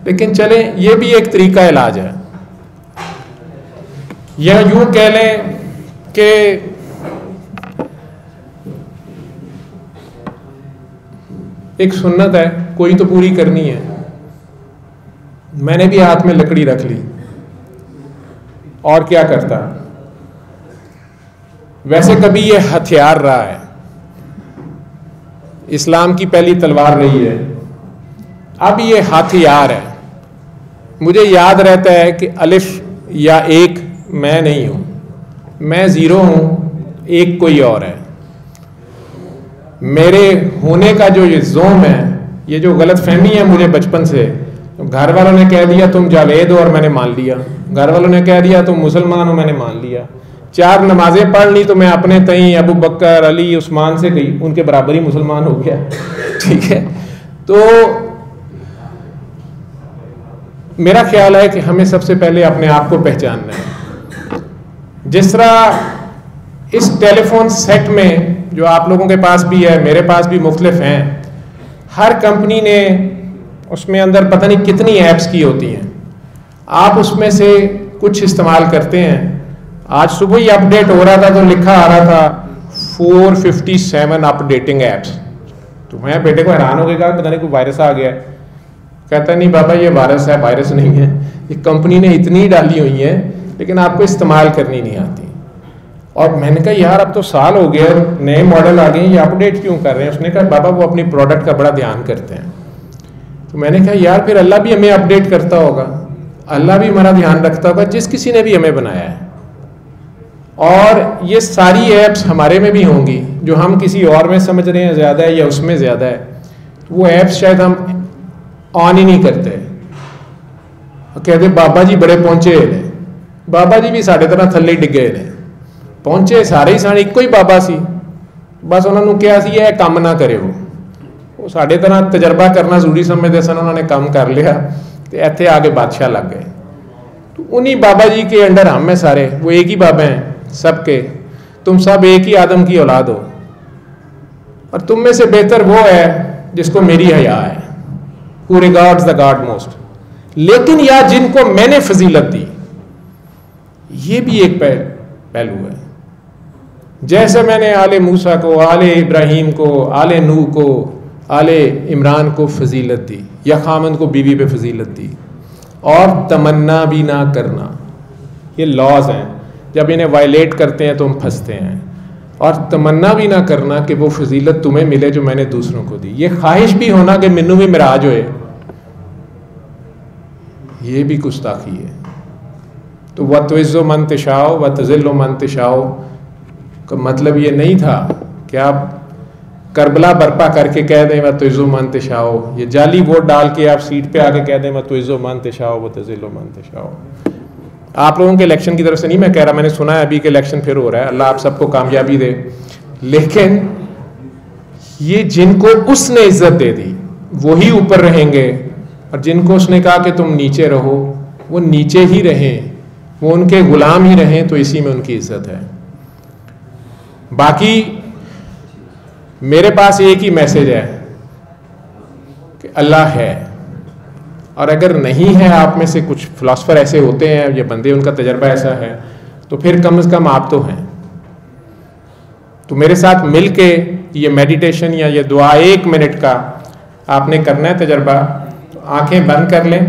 लेकिन चले ये भी एक तरीका इलाज है। या यूं कह लें कि एक सुन्नत है, कोई तो पूरी करनी है। मैंने भी हाथ में लकड़ी रख ली और क्या करता। वैसे कभी ये हथियार रहा है, इस्लाम की पहली तलवार रही है, अब ये हथियार है। मुझे याद रहता है कि अलिफ या एक मैं नहीं हूं, मैं जीरो हूं, एक कोई और है। मेरे होने का जो ये जोम है, ये जो गलत फहमी है मुझे बचपन से, घर वालों ने कह दिया तुम जावेद हो और मैंने मान लिया। घर वालों ने कह दिया तुम मुसलमान हो, मैंने मान लिया। 4 नमाजें पढ़ ली तो मैं अपने तई अबू बकर अली उस्मान से गई, उनके बराबर ही मुसलमान हो गया। ठीक है, तो मेरा ख्याल है कि हमें सबसे पहले अपने आप को पहचानना है। जिस तरह इस टेलीफोन सेट में जो आप लोगों के पास भी है, मेरे पास भी मुख्तलिफ हैं, हर कंपनी ने उसमें अंदर पता नहीं कितनी ऐप्स की होती हैं। आप उसमें से कुछ इस्तेमाल करते हैं। आज सुबह ही अपडेट हो रहा था तो लिखा आ रहा था 457 अपडेटिंग ऐप्स। तो मैं बेटे को हैरान हो गया, पता नहीं कोई वायरस आ गया है। कहता नहीं बाबा ये वायरस है, वायरस नहीं है, ये कंपनी ने इतनी डाली हुई है लेकिन आपको इस्तेमाल करनी नहीं आती। और मैंने कहा यार अब तो साल हो गया, नए मॉडल आ गए, ये अपडेट क्यों कर रहे हैं? उसने कहा बाबा वो अपनी प्रोडक्ट का बड़ा ध्यान करते हैं। तो मैंने कहा यार फिर अल्लाह भी हमें अपडेट करता होगा, अल्लाह भी हमारा ध्यान रखता होगा, जिस किसी ने भी हमें बनाया है। और ये सारी ऐप्स हमारे में भी होंगी, जो हम किसी और में समझ रहे हैं ज़्यादा है या उसमें ज़्यादा है, वो ऐप्स शायद हम ऑन ही नहीं करते। कहते बाबा जी बड़े पहुंचे ने, बाबा जी भी साढ़े तरह थले डिगे ने, पहुंचे सारे ही सन एको ही बाबा सी, बस उन्होंने कहा सी यह काम ना करे। वो साढ़े तरह तजर्बा करना जरूरी समझते सन, उन्होंने काम कर लिया तो इतने आगे बादशाह लग गए। तो उन्हीं बाबा जी के अंडर हम हैं सारे, वो एक ही बाबा हैं सबके। तुम सब एक ही आदम की औलाद हो और तुम में से बेहतर वो है जिसको मेरी हया है, हू रिगार्ड्स द गॉड मोस्ट। लेकिन या जिनको मैंने फजीलत दी, ये भी एक पहलू है। जैसे मैंने आले मूसा को, आले इब्राहीम को, आले नूह को, आले इमरान को फजीलत दी, या खामन को बीवी पे फजीलत दी। और तमन्ना भी ना करना, ये लॉज हैं, जब इन्हें वायलेट करते हैं तो हम फंसते हैं। और तमन्ना भी ना करना कि वो फजीलत तुम्हें मिले जो मैंने दूसरों को दी। ये ख्वाहिश भी होना कि मैनू भी मिराज होए, ये भी गुस्ताखी है। तो व तुइज़्ज़ो मन तशाओ व तुज़िल्लु मन तशाओ का मतलब ये नहीं था कि आप करबला बर्पा करके कह दें व तुइज़्ज़ो मन तशाओ, ये जाली वोट डाल के आप सीट पे आके कह दें व तुइज़्ज़ो मन तशाओ व तुज़िल्लु मन तशाओ। आप लोगों के इलेक्शन की तरफ से नहीं मैं कह रहा, मैंने सुना है अभी के इलेक्शन फिर हो रहा है, अल्लाह आप सबको कामयाबी दे। लेकिन ये जिनको उसने इज्जत दे दी वही ऊपर रहेंगे, और जिनको उसने कहा कि तुम नीचे रहो वो नीचे ही रहें, वो उनके गुलाम ही रहें, तो इसी में उनकी इज्जत है। बाकी मेरे पास एक ही मैसेज है कि अल्लाह है, और अगर नहीं है, आप में से कुछ फिलासफर ऐसे होते हैं, ये बंदे उनका तजर्बा ऐसा है, तो फिर कम से कम आप तो हैं। तो मेरे साथ मिल के ये मेडिटेशन या ये दुआ 1 मिनट का आपने करना है तजर्बा। तो आंखें बंद कर लें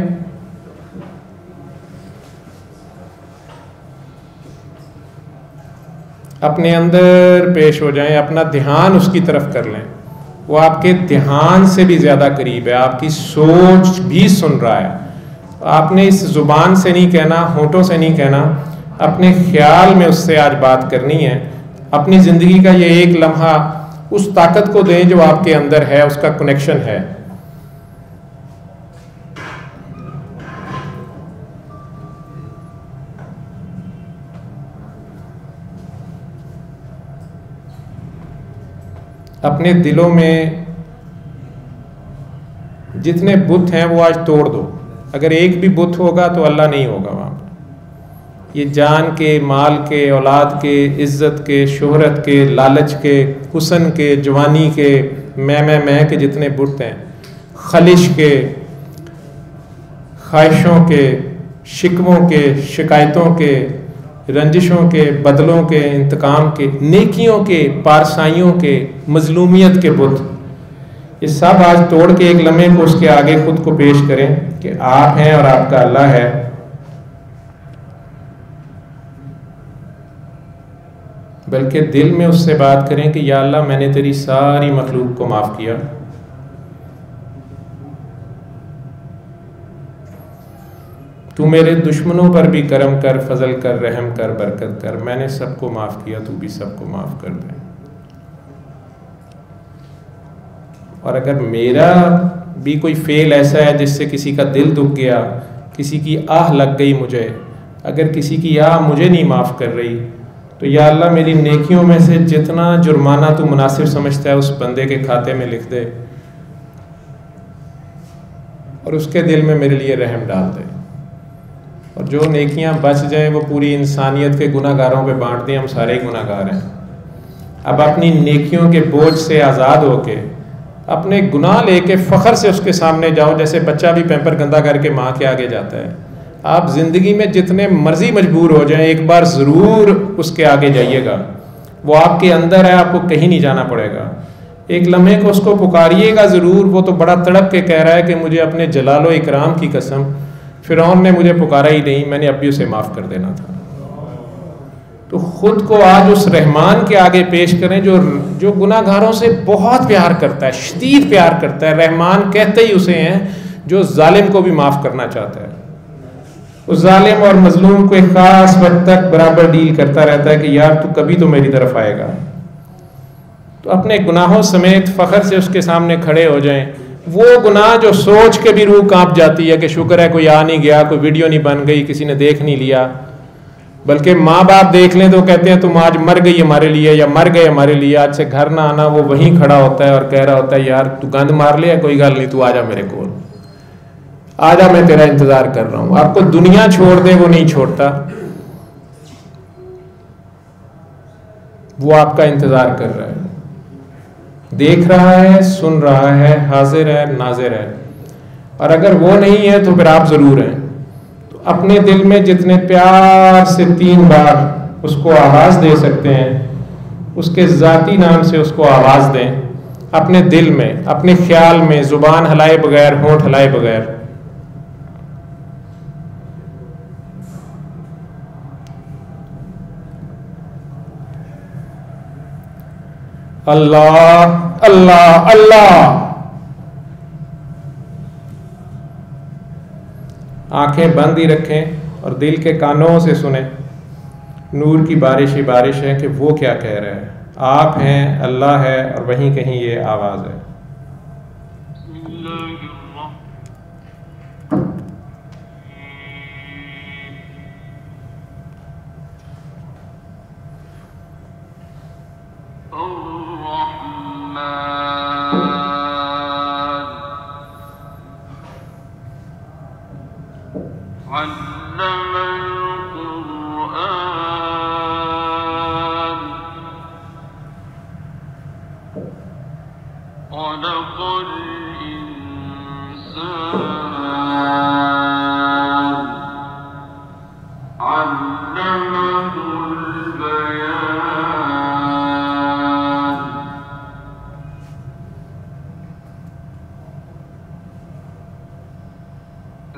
अपने अंदर पेश हो जाएं, अपना ध्यान उसकी तरफ कर लें। वो आपके ध्यान से भी ज़्यादा करीब है, आपकी सोच भी सुन रहा है। आपने इस ज़ुबान से नहीं कहना, होठों से नहीं कहना, अपने ख्याल में उससे आज बात करनी है। अपनी ज़िंदगी का ये एक लम्हा उस ताकत को दें जो आपके अंदर है, उसका कनेक्शन है। अपने दिलों में जितने बुत हैं वो आज तोड़ दो। अगर एक भी बुत होगा तो अल्लाह नहीं होगा वहाँ पर। ये जान के, माल के, औलाद के, इज़्ज़त के, शोहरत के, लालच के, हुस्न के, जवानी के, मैं के जितने बुत हैं, खलिश के, ख्वाहिशों के, शिकवों के, शिकायतों के, रंजिशों के, बदलों के, इंतकाम के, नेकियों के, पारसाइयों के, मजलूमियत के बुत, ये सब आज तोड़ के एक लम्हे को उसके आगे खुद को पेश करें कि आप हैं और आपका अल्लाह है। बल्कि दिल में उससे बात करें कि या अल्लाह, मैंने तेरी सारी मखलूक को माफ़ किया। तू मेरे दुश्मनों पर भी करम कर, फजल कर, रहम कर, बरकत कर। मैंने सबको माफ़ किया, तू भी सबको माफ़ कर दे। और अगर मेरा भी कोई फेल ऐसा है जिससे किसी का दिल दुख गया, किसी की आह लग गई मुझे, अगर किसी की आह मुझे नहीं माफ़ कर रही, तो या अल्लाह मेरी नेकियों में से जितना जुर्माना तू मुनासिब समझता है उस बंदे के खाते में लिख दे और उसके दिल में मेरे लिए रहम डाल दे। और जो नेकियां बच जाएं वो पूरी इंसानियत के गुनाहगारों पे बांट दें। हम सारे ही गुनाहगार हैं। अब अपनी नेकियों के बोझ से आज़ाद होके अपने गुनाह लेके फ़ख्र से उसके सामने जाओ, जैसे बच्चा भी पैम्पर गंदा करके माँ के आगे जाता है। आप ज़िंदगी में जितने मर्जी मजबूर हो जाएं, एक बार ज़रूर उसके आगे जाइएगा। वो आपके अंदर है, आपको कहीं नहीं जाना पड़ेगा। एक लम्हे को उसको पुकारिएगा ज़रूर। वो तो बड़ा तड़प के कह रहा है कि मुझे अपने जलालो इकराम की कसम, फ़िरौन ने मुझे पुकारा ही नहीं, मैंने अब भी उसे माफ़ कर देना था। तो ख़ुद को आज उस रहमान के आगे पेश करें जो गुनाहगारों से बहुत प्यार करता है, शदीद प्यार करता है। रहमान कहते ही उसे हैं जो जालिम को भी माफ़ करना चाहता है। उस जालिम और मजलूम को एक ख़ास वक्त तक बराबर डील करता रहता है कि यार तू कभी तो मेरी तरफ आएगा। तो अपने गुनाहों समेत फ़ख्र से उसके सामने खड़े हो जाएं। वो गुनाह जो सोच के भी रूह कांप जाती है कि शुक्र है कोई आ नहीं गया, कोई वीडियो नहीं बन गई, किसी ने देख नहीं लिया। बल्कि माँ बाप देख लें तो कहते हैं तुम आज मर गई हमारे लिए या मर गए हमारे लिए, आज से घर ना आना। वो वहीं खड़ा होता है और कह रहा होता है यार तू गंद मार लिया, कोई गल नहीं, तू आजा मेरे को, आजा, मैं तेरा इंतजार कर रहा हूं। आपको दुनिया छोड़ दे वो नहीं छोड़ता, वो आपका इंतजार कर रहा है, देख रहा है, सुन रहा है, हाजिर है, नाजिर है। और अगर वो नहीं है तो फिर आप जरूर हैं। तो अपने दिल में जितने प्यार से 3 बार उसको आवाज दे सकते हैं, उसके जाती नाम से उसको आवाज दें। अपने दिल में, अपने ख्याल में, जुबान हिलाए बगैर, होंठ हिलाए बगैर। अल्लाह अल्लाह अल्लाह। आंखें बंद ही रखें और दिल के कानों से सुने। नूर की बारिश ही बारिश है कि वो क्या कह रहा है। आप हैं, अल्लाह है, और वहीं कहीं ये आवाज़ है।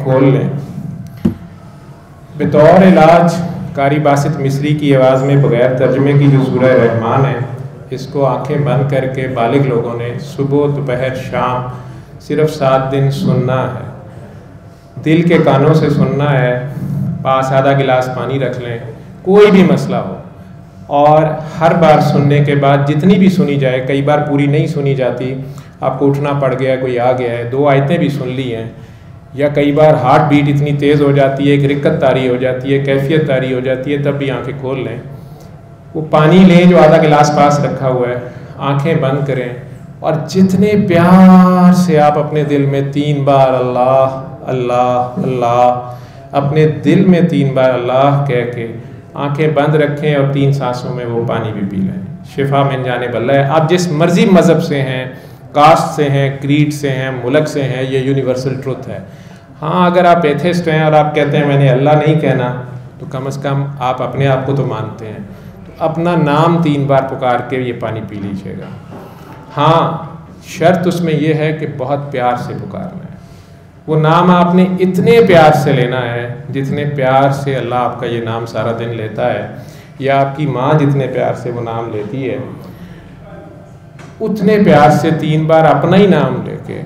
खोल लें। बतौर इलाज कारी बासित मिस्री की आवाज़ में बग़ैर तर्जमे की जो सूरह रहमान है, इसको आंखें बंद करके बालिग लोगों ने सुबह दोपहर शाम सिर्फ 7 दिन सुनना है। दिल के कानों से सुनना है। पास आधा गिलास पानी रख लें, कोई भी मसला हो, और हर बार सुनने के बाद जितनी भी सुनी जाए, कई बार पूरी नहीं सुनी जाती, आपको उठना पड़ गया, कोई आ गया है, 2 आयतें भी सुन ली हैं, या कई बार हार्ट बीट इतनी तेज़ हो जाती है, एक रिक्कत तारी हो जाती है, कैफियत तारी हो जाती है, तब भी आंखें खोल लें। वो पानी लें जो आधा गिलास पास रखा हुआ है, आंखें बंद करें, और जितने प्यार से आप अपने दिल में 3 बार अल्लाह अल्लाह अल्लाह, अपने दिल में 3 बार अल्लाह कह के आंखें बंद रखें और 3 सांसों में वो पानी भी पी लें। शिफा मिल जाने वाला है। आप जिस मर्जी मज़हब से हैं, कास्ट से हैं, क्रीड से हैं, मुल्क से हैं, ये यूनिवर्सल ट्रुथ है। हाँ, अगर आप एथिस्ट हैं और आप कहते हैं मैंने अल्लाह नहीं कहना, तो कम से कम आप अपने आप को तो मानते हैं, तो अपना नाम 3 बार पुकार के ये पानी पी लीजिएगा। हाँ, शर्त उसमें यह है कि बहुत प्यार से पुकारना है। वो नाम आपने इतने प्यार से लेना है जितने प्यार से अल्लाह आपका ये नाम सारा दिन लेता है, या आपकी माँ जितने प्यार से वो नाम लेती है, उतने प्यार से 3 बार अपना ही नाम लेके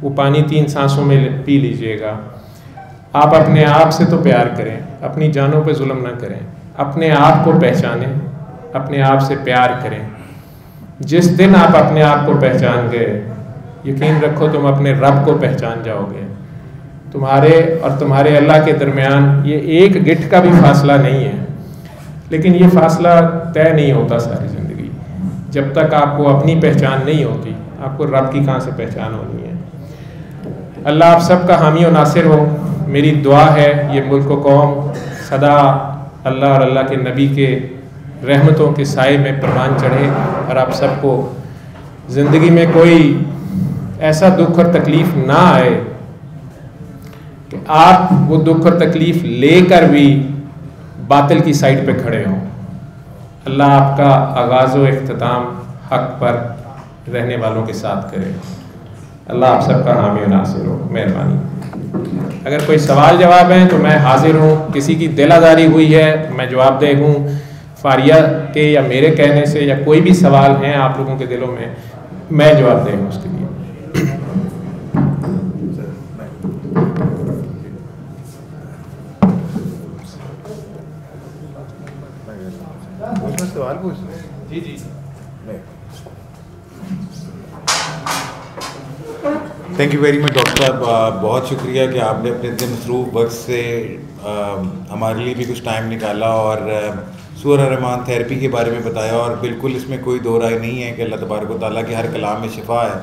वो पानी 3 सांसों में पी लीजिएगा। आप अपने आप से तो प्यार करें, अपनी जानों पे जुल्म ना करें, अपने आप को पहचानें, अपने आप से प्यार करें। जिस दिन आप अपने आप को पहचान गए, यकीन रखो तुम अपने रब को पहचान जाओगे। तुम्हारे और तुम्हारे अल्लाह के दरमियान ये एक गिठ का भी फासला नहीं है, लेकिन ये फासला तय नहीं होता सारी ज़िंदगी। जब तक आपको अपनी पहचान नहीं होती, आपको रब की कहाँ से पहचान होनी है। अल्लाह आप सबका हामी और नासिर हो। मेरी दुआ है ये मुल्क व कौम सदा अल्लाह और अल्लाह के नबी के रहमतों के साए में परवान चढ़े, और आप सबको ज़िंदगी में कोई ऐसा दुख और तकलीफ़ ना आए कि आप वो दुख और तकलीफ लेकर भी बातिल की साइड पे खड़े हों। अल्लाह आपका आगाज़ व इख्तिताम हक पर रहने वालों के साथ करे। अल्लाह आप सबका हामी और नासिर हो। मेहरबानी। अगर कोई सवाल जवाब है तो मैं हाजिर हूँ। किसी की दिल आज़ारी हुई है मैं जवाबदेह हूँ। फारिया के या मेरे कहने से या कोई भी सवाल हैं आप लोगों के दिलों में, मैं जवाबदेह हूँ उसके लिए। सवाल पूछ जी जी। Thank you very much doctor साहब, बहुत शुक्रिया कि आपने अपने इतने मसरूफ़ वक्त से हमारे लिए भी कुछ टाइम निकाला और सूरह रहमान थेरेपी के बारे में बताया। और बिल्कुल इसमें कोई दो राय नहीं है कि अल्लाह तबारक व तआला के हर कलाम में शिफा है।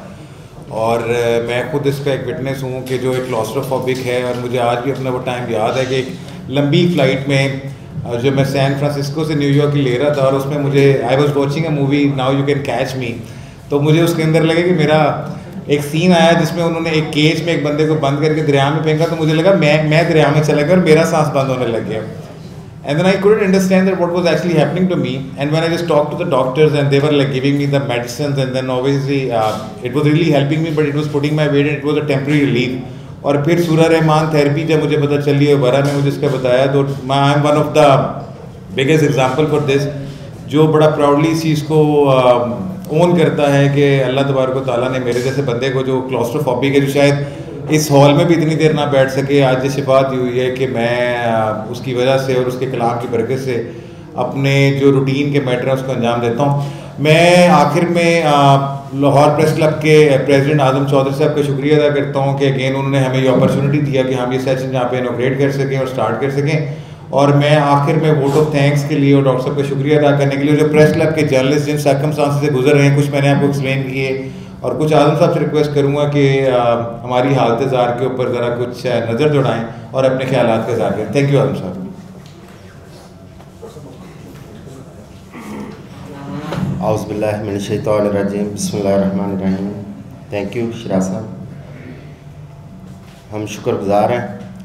और मैं खुद इसका एक विटनेस हूँ कि जो एक क्लॉस्ट्रोफोबिक है, और मुझे आज भी अपना वो टाइम याद है कि एक लंबी फ़्लाइट में जो मैं सैन फ्रांसिस्को से न्यूयॉर्क की ले रहा था, और उसमें मुझे I was watching a movie now you can catch मी, तो मुझे उसके अंदर लगे कि मेरा एक सीन आया जिसमें उन्होंने एक केज में एक बंदे को बंद करके दरिया में फेंका, तो मुझे लगा मैं दरिया में चला गया और मेरा सांस बंद होने लग गया। And then I couldn't understand that what was actually happening to me. And when I just talked to the doctors and they were like giving me the medicines, and then obviously it was really helping me, but it was putting my weight and it was a temporary relief. और फिर सूरह Rahman therapy जब मुझे पता चली है बरा ने मुझे इसका बताया, तो I M one of the biggest example for this, जो बड़ा प्राउडली इस चीज़ को ओन करता है कि अल्लाह तबारक व तआला ने मेरे जैसे बंदे को जो क्लॉस्ट्रोफोबिक है, जो शायद इस हॉल में भी इतनी देर ना बैठ सके, आज ये शिफा दी हुई है कि मैं उसकी वजह से और उसके कलाम की बरकत से अपने जो रूटीन के मैटर है उसको अंजाम देता हूँ। मैं आखिर में लाहौर प्रेस क्लब के प्रेसिडेंट आजम चौधरी साहब का शुक्रिया अदा करता हूँ कि अगेन उन्होंने हमें ये अपॉर्चुनिटी दिया कि हम ये सेशन यहाँ पे इनोग्रेट कर सकें और स्टार्ट कर सकें। और मैं आखिर में वोट ऑफ थैंक्स के लिए और डॉक्टर साहब का शुक्रिया अदा करने के लिए जो प्रेस क्लब के जर्नलिस्ट जिन सर्कमस्टांसेस से गुजर रहे हैं, कुछ मैंने आपको एक्सप्लेन किए, और कुछ आजम साहब से रिक्वेस्ट करूँगा कि हमारी हालत ज़ार के ऊपर ज़रा कुछ नज़र दौड़ाएँ और अपने ख्यालात का इज़हार करें। थैंक यू आजम साहब। औज़ुबिल्लाहि मिनश्शैतानिर्रजीम, बिस्मिल्लाहिर्रहमानिर्रहीम। थैंक यू शिराज साहब। हम शुक्रगुज़ार हैं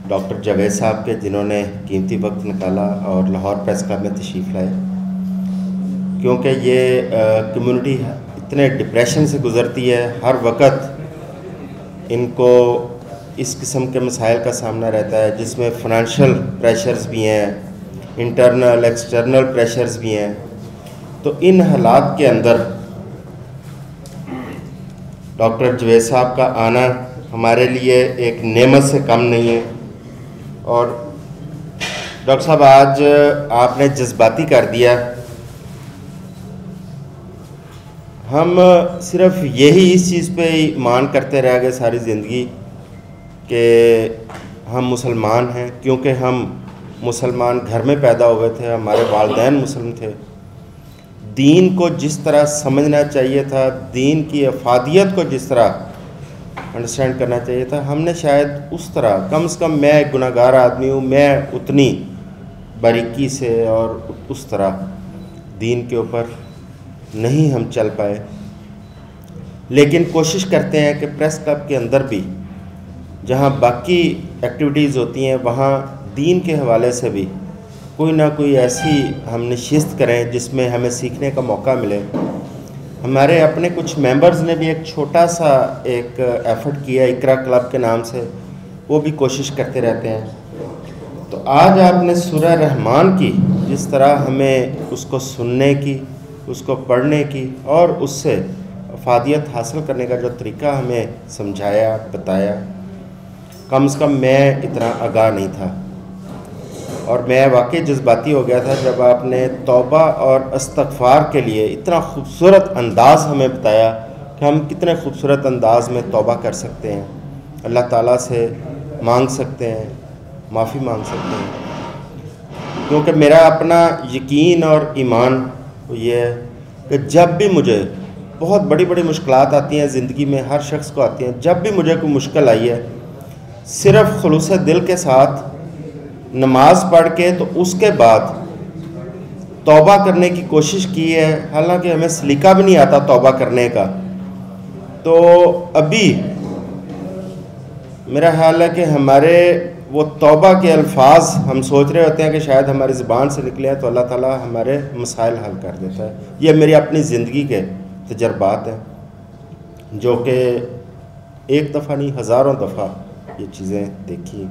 डॉक्टर जावेद साहब के, जिन्होंने कीमती वक्त निकाला और लाहौर प्रेस क्लब में तशरीफ़ लाए, क्योंकि ये कम्युनिटी इतने डिप्रेशन से गुज़रती है, हर वक्त इनको इस किस्म के मसाइल का सामना रहता है, जिसमें फ़ाइनेंशियल प्रेशर्स भी हैं, इंटरनल एक्सटर्नल प्रेशर्स भी हैं। तो इन हालात के अंदर डॉक्टर जावेद साहब का आना हमारे लिए एक नेमत से कम नहीं है। और डॉक्टर साहब, आज आपने जज्बाती कर दिया। हम सिर्फ यही इस चीज़ पे ईमान करते रह गए सारी ज़िंदगी कि हम मुसलमान हैं, क्योंकि हम मुसलमान घर में पैदा हुए थे, हमारे वालिदैन मुस्लिम थे। दीन को जिस तरह समझना चाहिए था, दीन की अफादियत को जिस तरह अंडरस्टैंड करना चाहिए था, हमने शायद उस तरह, कम से कम मैं एक गुनाहगार आदमी हूँ, मैं उतनी बारीकी से और उस तरह दीन के ऊपर नहीं हम चल पाए। लेकिन कोशिश करते हैं कि प्रेस क्लब के अंदर भी जहाँ बाकी एक्टिविटीज़ होती हैं, वहाँ दीन के हवाले से भी कोई ना कोई ऐसी हम नशिस्त करें जिसमें हमें सीखने का मौका मिले। हमारे अपने कुछ मेंबर्स ने भी एक छोटा सा एक एफ़र्ट किया इकरा क्लब के नाम से, वो भी कोशिश करते रहते हैं। तो आज आपने सूरह रहमान की जिस तरह हमें उसको सुनने की, उसको पढ़ने की और उससे अफादियत हासिल करने का जो तरीका हमें समझाया, बताया, कम से कम मैं इतना आगाह नहीं था। और मैं वाकई जज्बाती हो गया था जब आपने तौबा और इस्तग़फ़ार के लिए इतना खूबसूरत अंदाज़ हमें बताया कि हम कितने खूबसूरत अंदाज़ में तौबा कर सकते हैं, अल्लाह ताला से मांग सकते हैं, माफ़ी मांग सकते हैं। क्योंकि मेरा अपना यकीन और ईमान ये है कि जब भी मुझे बहुत बड़ी बड़ी मुश्किलात आती हैं ज़िंदगी में, हर शख्स को आती हैं, जब भी मुझे कोई मुश्किल आई है, सिर्फ़ खुलूस दिल के साथ नमाज पढ़ के तो उसके बाद तौबा करने की कोशिश की है। हालांकि हमें सलीका भी नहीं आता तौबा करने का। तो अभी मेरा ख्याल है कि हमारे वो तौबा के अल्फाज हम सोच रहे होते हैं कि शायद हमारी ज़ुबान से निकले हैं, तो अल्लाह ताला हमारे मसाइल हल कर देता है। ये मेरी अपनी ज़िंदगी के तजर्बात हैं जो कि एक दफ़ा नहीं हज़ारों दफ़ा ये चीज़ें देखी।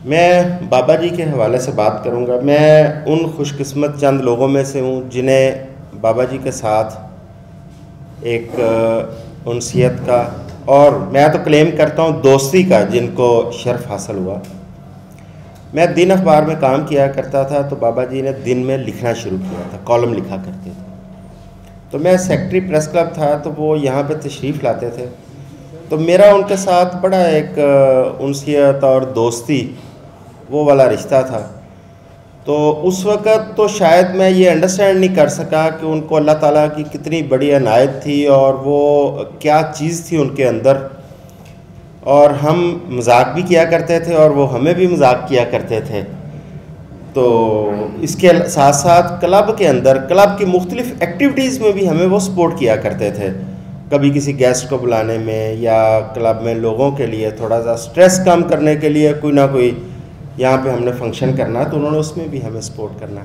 मैं बाबा जी के हवाले से बात करूँगा। मैं उन खुशकिस्मत चंद लोगों में से हूँ जिन्हें बाबा जी के साथ एक उनसियत का और मैं तो क्लेम करता हूँ दोस्ती का जिनको शर्फ हासिल हुआ। मैं दिन अखबार में काम किया करता था, तो बाबा जी ने दिन में लिखना शुरू किया था, कॉलम लिखा करते थे। तो मैं सेक्रेटरी प्रेस क्लब था, तो वो यहाँ पे तशरीफ़ लाते थे, तो मेरा उनके साथ बड़ा एक उनसियत और दोस्ती वो वाला रिश्ता था। तो उस वक़्त तो शायद मैं ये अंडरस्टैंड नहीं कर सका कि उनको अल्लाह ताला की कितनी बड़ी अनायत थी और वो क्या चीज़ थी उनके अंदर। और हम मजाक भी किया करते थे और वो हमें भी मजाक किया करते थे। तो इसके साथ साथ क्लब के अंदर क्लब की मुख्तलिफ़ एक्टिविटीज़ में भी हमें वो सपोर्ट किया करते थे। कभी किसी गेस्ट को बुलाने में या क्लब में लोगों के लिए थोड़ा सा स्ट्रेस कम करने के लिए कोई ना कोई यहाँ पे हमने फंक्शन करना, तो उन्होंने उसमें भी हमें सपोर्ट करना।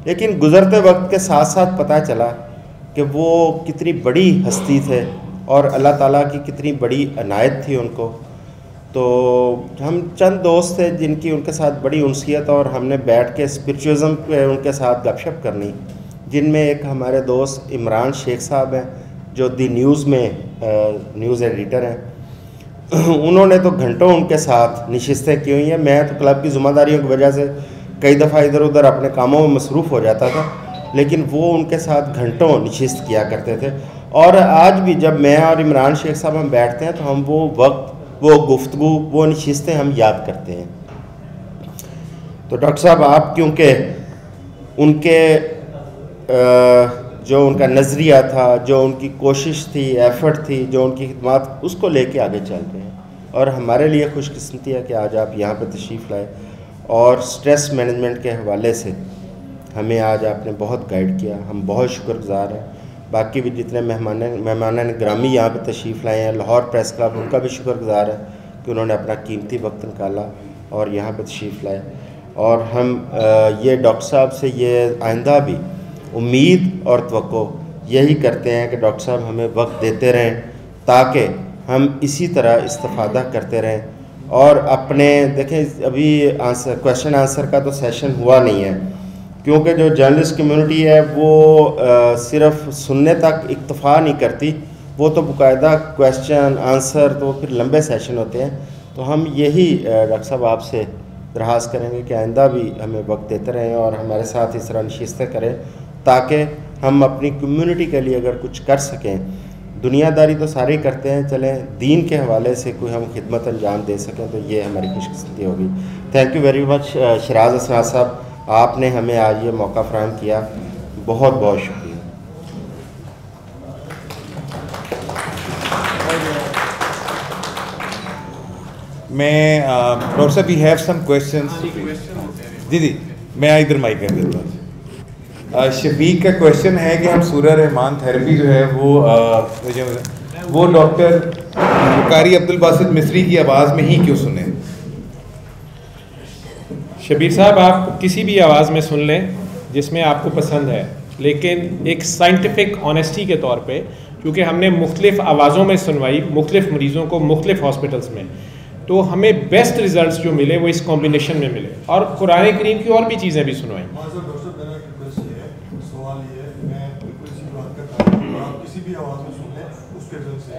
लेकिन गुज़रते वक्त के साथ साथ पता चला कि वो कितनी बड़ी हस्ती थे और अल्लाह ताला की कितनी बड़ी अनायत थी उनको। तो हम चंद दोस्त थे जिनकी उनके साथ बड़ी उनसियत, और हमने बैठ के स्पिरिचुअलिज्म पे उनके साथ गपशप करनी, जिनमें एक हमारे दोस्त इमरान शेख साहब हैं जो दी न्यूज़ में न्यूज़ एडिटर हैं। उन्होंने तो घंटों उनके साथ नशिस्तें की हुई हैं। मैं तो क्लब की ज़िम्मेदारियों की वजह से कई दफ़ा इधर उधर अपने कामों में मसरूफ़ हो जाता था, लेकिन वो उनके साथ घंटों नशिस्त किया करते थे। और आज भी जब मैं और इमरान शेख साहब हम बैठते हैं तो हम वो वक्त, वो गुफ्तगू, वो नशिस्तें हम याद करते हैं। तो डॉक्टर साहब आप क्योंकि उनके जो उनका नज़रिया था, जो उनकी कोशिश थी, एफ़र्ट थी, जो उनकी खिदमत, उसको लेके आगे चल रहे हैं। और हमारे लिए खुशकिस्मती है कि आज आप यहाँ पर तशरीफ़ लाए और स्ट्रेस मैनेजमेंट के हवाले से हमें आज आपने बहुत गाइड किया। हम बहुत शुक्रगुज़ार हैं। बाकी भी जितने मेहमान ग्रामी यहाँ पर तशरीफ़ लाए हैं, लाहौर प्रेस क्लब, उनका भी शुक्रगुज़ार है कि उन्होंने अपना कीमती वक्त निकाला और यहाँ पर तशरीफ़ लाए। और हम ये डॉक्टर साहब से ये आइंदा भी उम्मीद और तवक्को यही करते हैं कि डॉक्टर साहब हमें वक्त देते रहें ताकि हम इसी तरह इस्तिफ़ादा करते रहें। और अपने देखें, अभी क्वेश्चन आंसर का तो सेशन हुआ नहीं है, क्योंकि जो जर्नलिस्ट कम्युनिटी है वो सिर्फ सुनने तक इक्तफ़ा नहीं करती, वो तो बाकायदा क्वेश्चन आंसर, तो फिर लंबे सेशन होते हैं। तो हम यही डॉक्टर साहब आपसे दरख्वास्त करेंगे कि आइंदा भी हमें वक्त देते रहें और हमारे साथ इस तरह नशिस्तें करें ताकि हम अपनी कम्युनिटी के लिए अगर कुछ कर सकें। दुनियादारी तो सारे करते हैं, चलें दीन के हवाले से कोई हम खिदमत अंजाम दे सकें तो ये हमारी खुशकिस्मती होगी। Thank you very much Sharaj असनाद साहब, आपने हमें आज ये मौका फ़राहम किया, बहुत बहुत शुक्रिया। मैं डॉक्टर साहब वी हैव सम क्वेश्चंस। जी मैं इधर माइक कर देता हूँ। शफीक का क्वेश्चन है कि हम सूरह रहमान थेरेपी जो है वो डॉक्टर कारी अब्दुल बासित मिस्री की आवाज़ में ही क्यों सुने? शबीर साहब, आप किसी भी आवाज़ में सुन लें जिसमें आपको पसंद है, लेकिन एक साइंटिफिक ऑनेस्टी के तौर पे, क्योंकि हमने मुख्तलिफ़ आवाज़ों में सुनवाई मुख्तलिफ़ मरीज़ों को मुख्तलिफ़ हॉस्पिटल्स में, तो हमें बेस्ट रिजल्ट्स जो मिले वो इस कॉम्बिनेशन में मिले, और कुरान करीम की और भी चीज़ें भी सुनवाई। किसी भी आवाज़ में सुन लें उसके रिजल्ट से।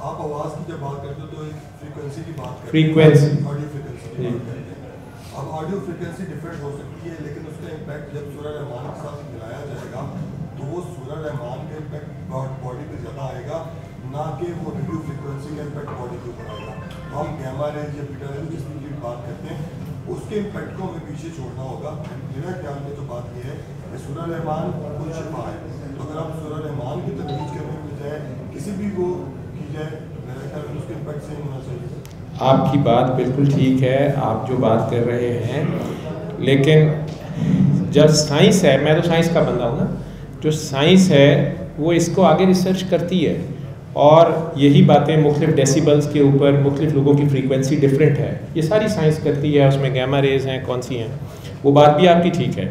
आप आवाज़ की जब बात करते हो तो एक फ्रीक्वेंसी की बात करते हैं, फ्रीक्वेंसी, ऑडियो फ्रीक्वेंसी की बात करते हैं। अब ऑडियो फ्रीक्वेंसी डिफरेंट हो सकती है, लेकिन उसका इम्पैक्ट जब सूरह रहमान के साथ मिलाया जाएगा तो वो सूरह रहमान का इम्पैक्ट बॉडी पे ज़्यादा आएगा, ना कि वो रेडियो फ्रीक्वेंसी का इम्पैक्ट बॉडी के ऊपर आएगा। तो हम गैमा रेंज या बीटा रेंज जिसकी बात करते हैं उसके इम्पैक्ट को हमें पीछे छोड़ना होगा। मेरा ख्याल में जो बात यह है कि सूरह रहमान कुल शिफा है, तो अगर आप सूरह रहमान की तजवीज़ करने के बजाय किसी भी को की जाए, मेरा ख्याल में उसके इम्पैक्ट सेम होना चाहिए। आपकी बात बिल्कुल ठीक है, आप जो बात कर रहे हैं, लेकिन जब साइंस है, मैं तो साइंस का बंदा हूँ ना, जो साइंस है वो इसको आगे रिसर्च करती है और यही बातें मुख्तलिफ डेसिबल्स के ऊपर मुख्तलिफ लोगों की फ्रीक्वेंसी डिफरेंट है, ये सारी साइंस करती है, उसमें गैमा रेज हैं कौन सी हैं, वो बात भी आपकी ठीक है।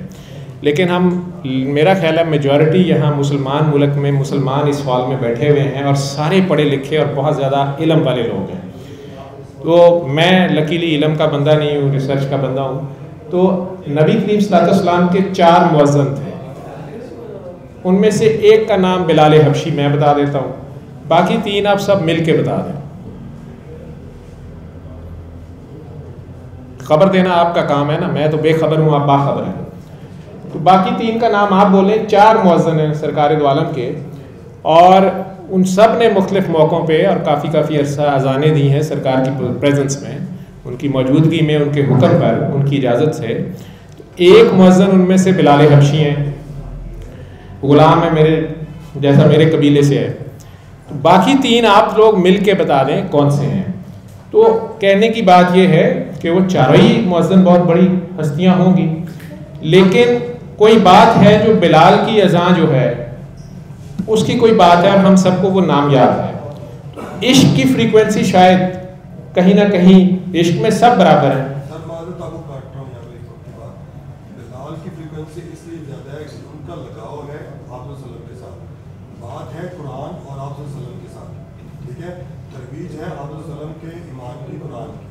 लेकिन हम, मेरा ख्याल है मेजॉरिटी यहाँ मुसलमान मुल्क में मुसलमान इस हॉल में बैठे हुए हैं और सारे पढ़े लिखे और बहुत ज़्यादा इल्म वाले लोग हैं। तो मैं लकीली इल्म का बंदा नहीं हूँ, रिसर्च का बंदा हूँ। तो नबी करीम सल्लल्लाहु अलैहि वसल्लम के 4 मुअज्जिन थे, उनमें से एक का नाम बिलाल हबशी मैं बता देता हूँ, बाकी 3 आप सब मिल के बता दें। खबर देना आपका काम है ना, मैं तो बेखबर हूँ, आप बाखबर हैं। तो बाकी 3 का नाम आप बोलें। 4 मुअज्जिन हैं सरकार दो आलम के, और उन सब ने मुख्तलिफ मौक़ों पे और काफ़ी अरसा अज़ानें दी हैं सरकार की प्रेजेंस में, उनकी मौजूदगी में, उनके हुक्म पर, उनकी इजाज़त से। तो एक मुअज्जिन उनमें से बिलाल हबशी हैं, ग़ुलाम है मेरे जैसा, मेरे कबीले से है। तो बाकी 3 आप लोग मिल के बता दें कौन से हैं। तो कहने की बात यह है कि वो चारों ही मुअज्जिन बहुत बड़ी हस्तियाँ होंगी, लेकिन कोई बात है जो बिलाल की अज़ान जो है उसकी कोई बात है और हम सबको वो नाम याद है। तो इश्क की फ्रीक्वेंसी शायद कहीं ना कहीं, इश्क में सब बराबर हैं। सर माजूद आपको काट रहा हूँ यहाँ पे एक वक्त की बात, बिलाल की फ्रीक्वेंसी इसलिए ज़्यादा है कि उनका लगाव है आप सल्लम के साथ, बात है कुरान और आप सल्लम के साथ, ठीक है, तरवीज है आप सल्लम के ईमान की, कुरान की।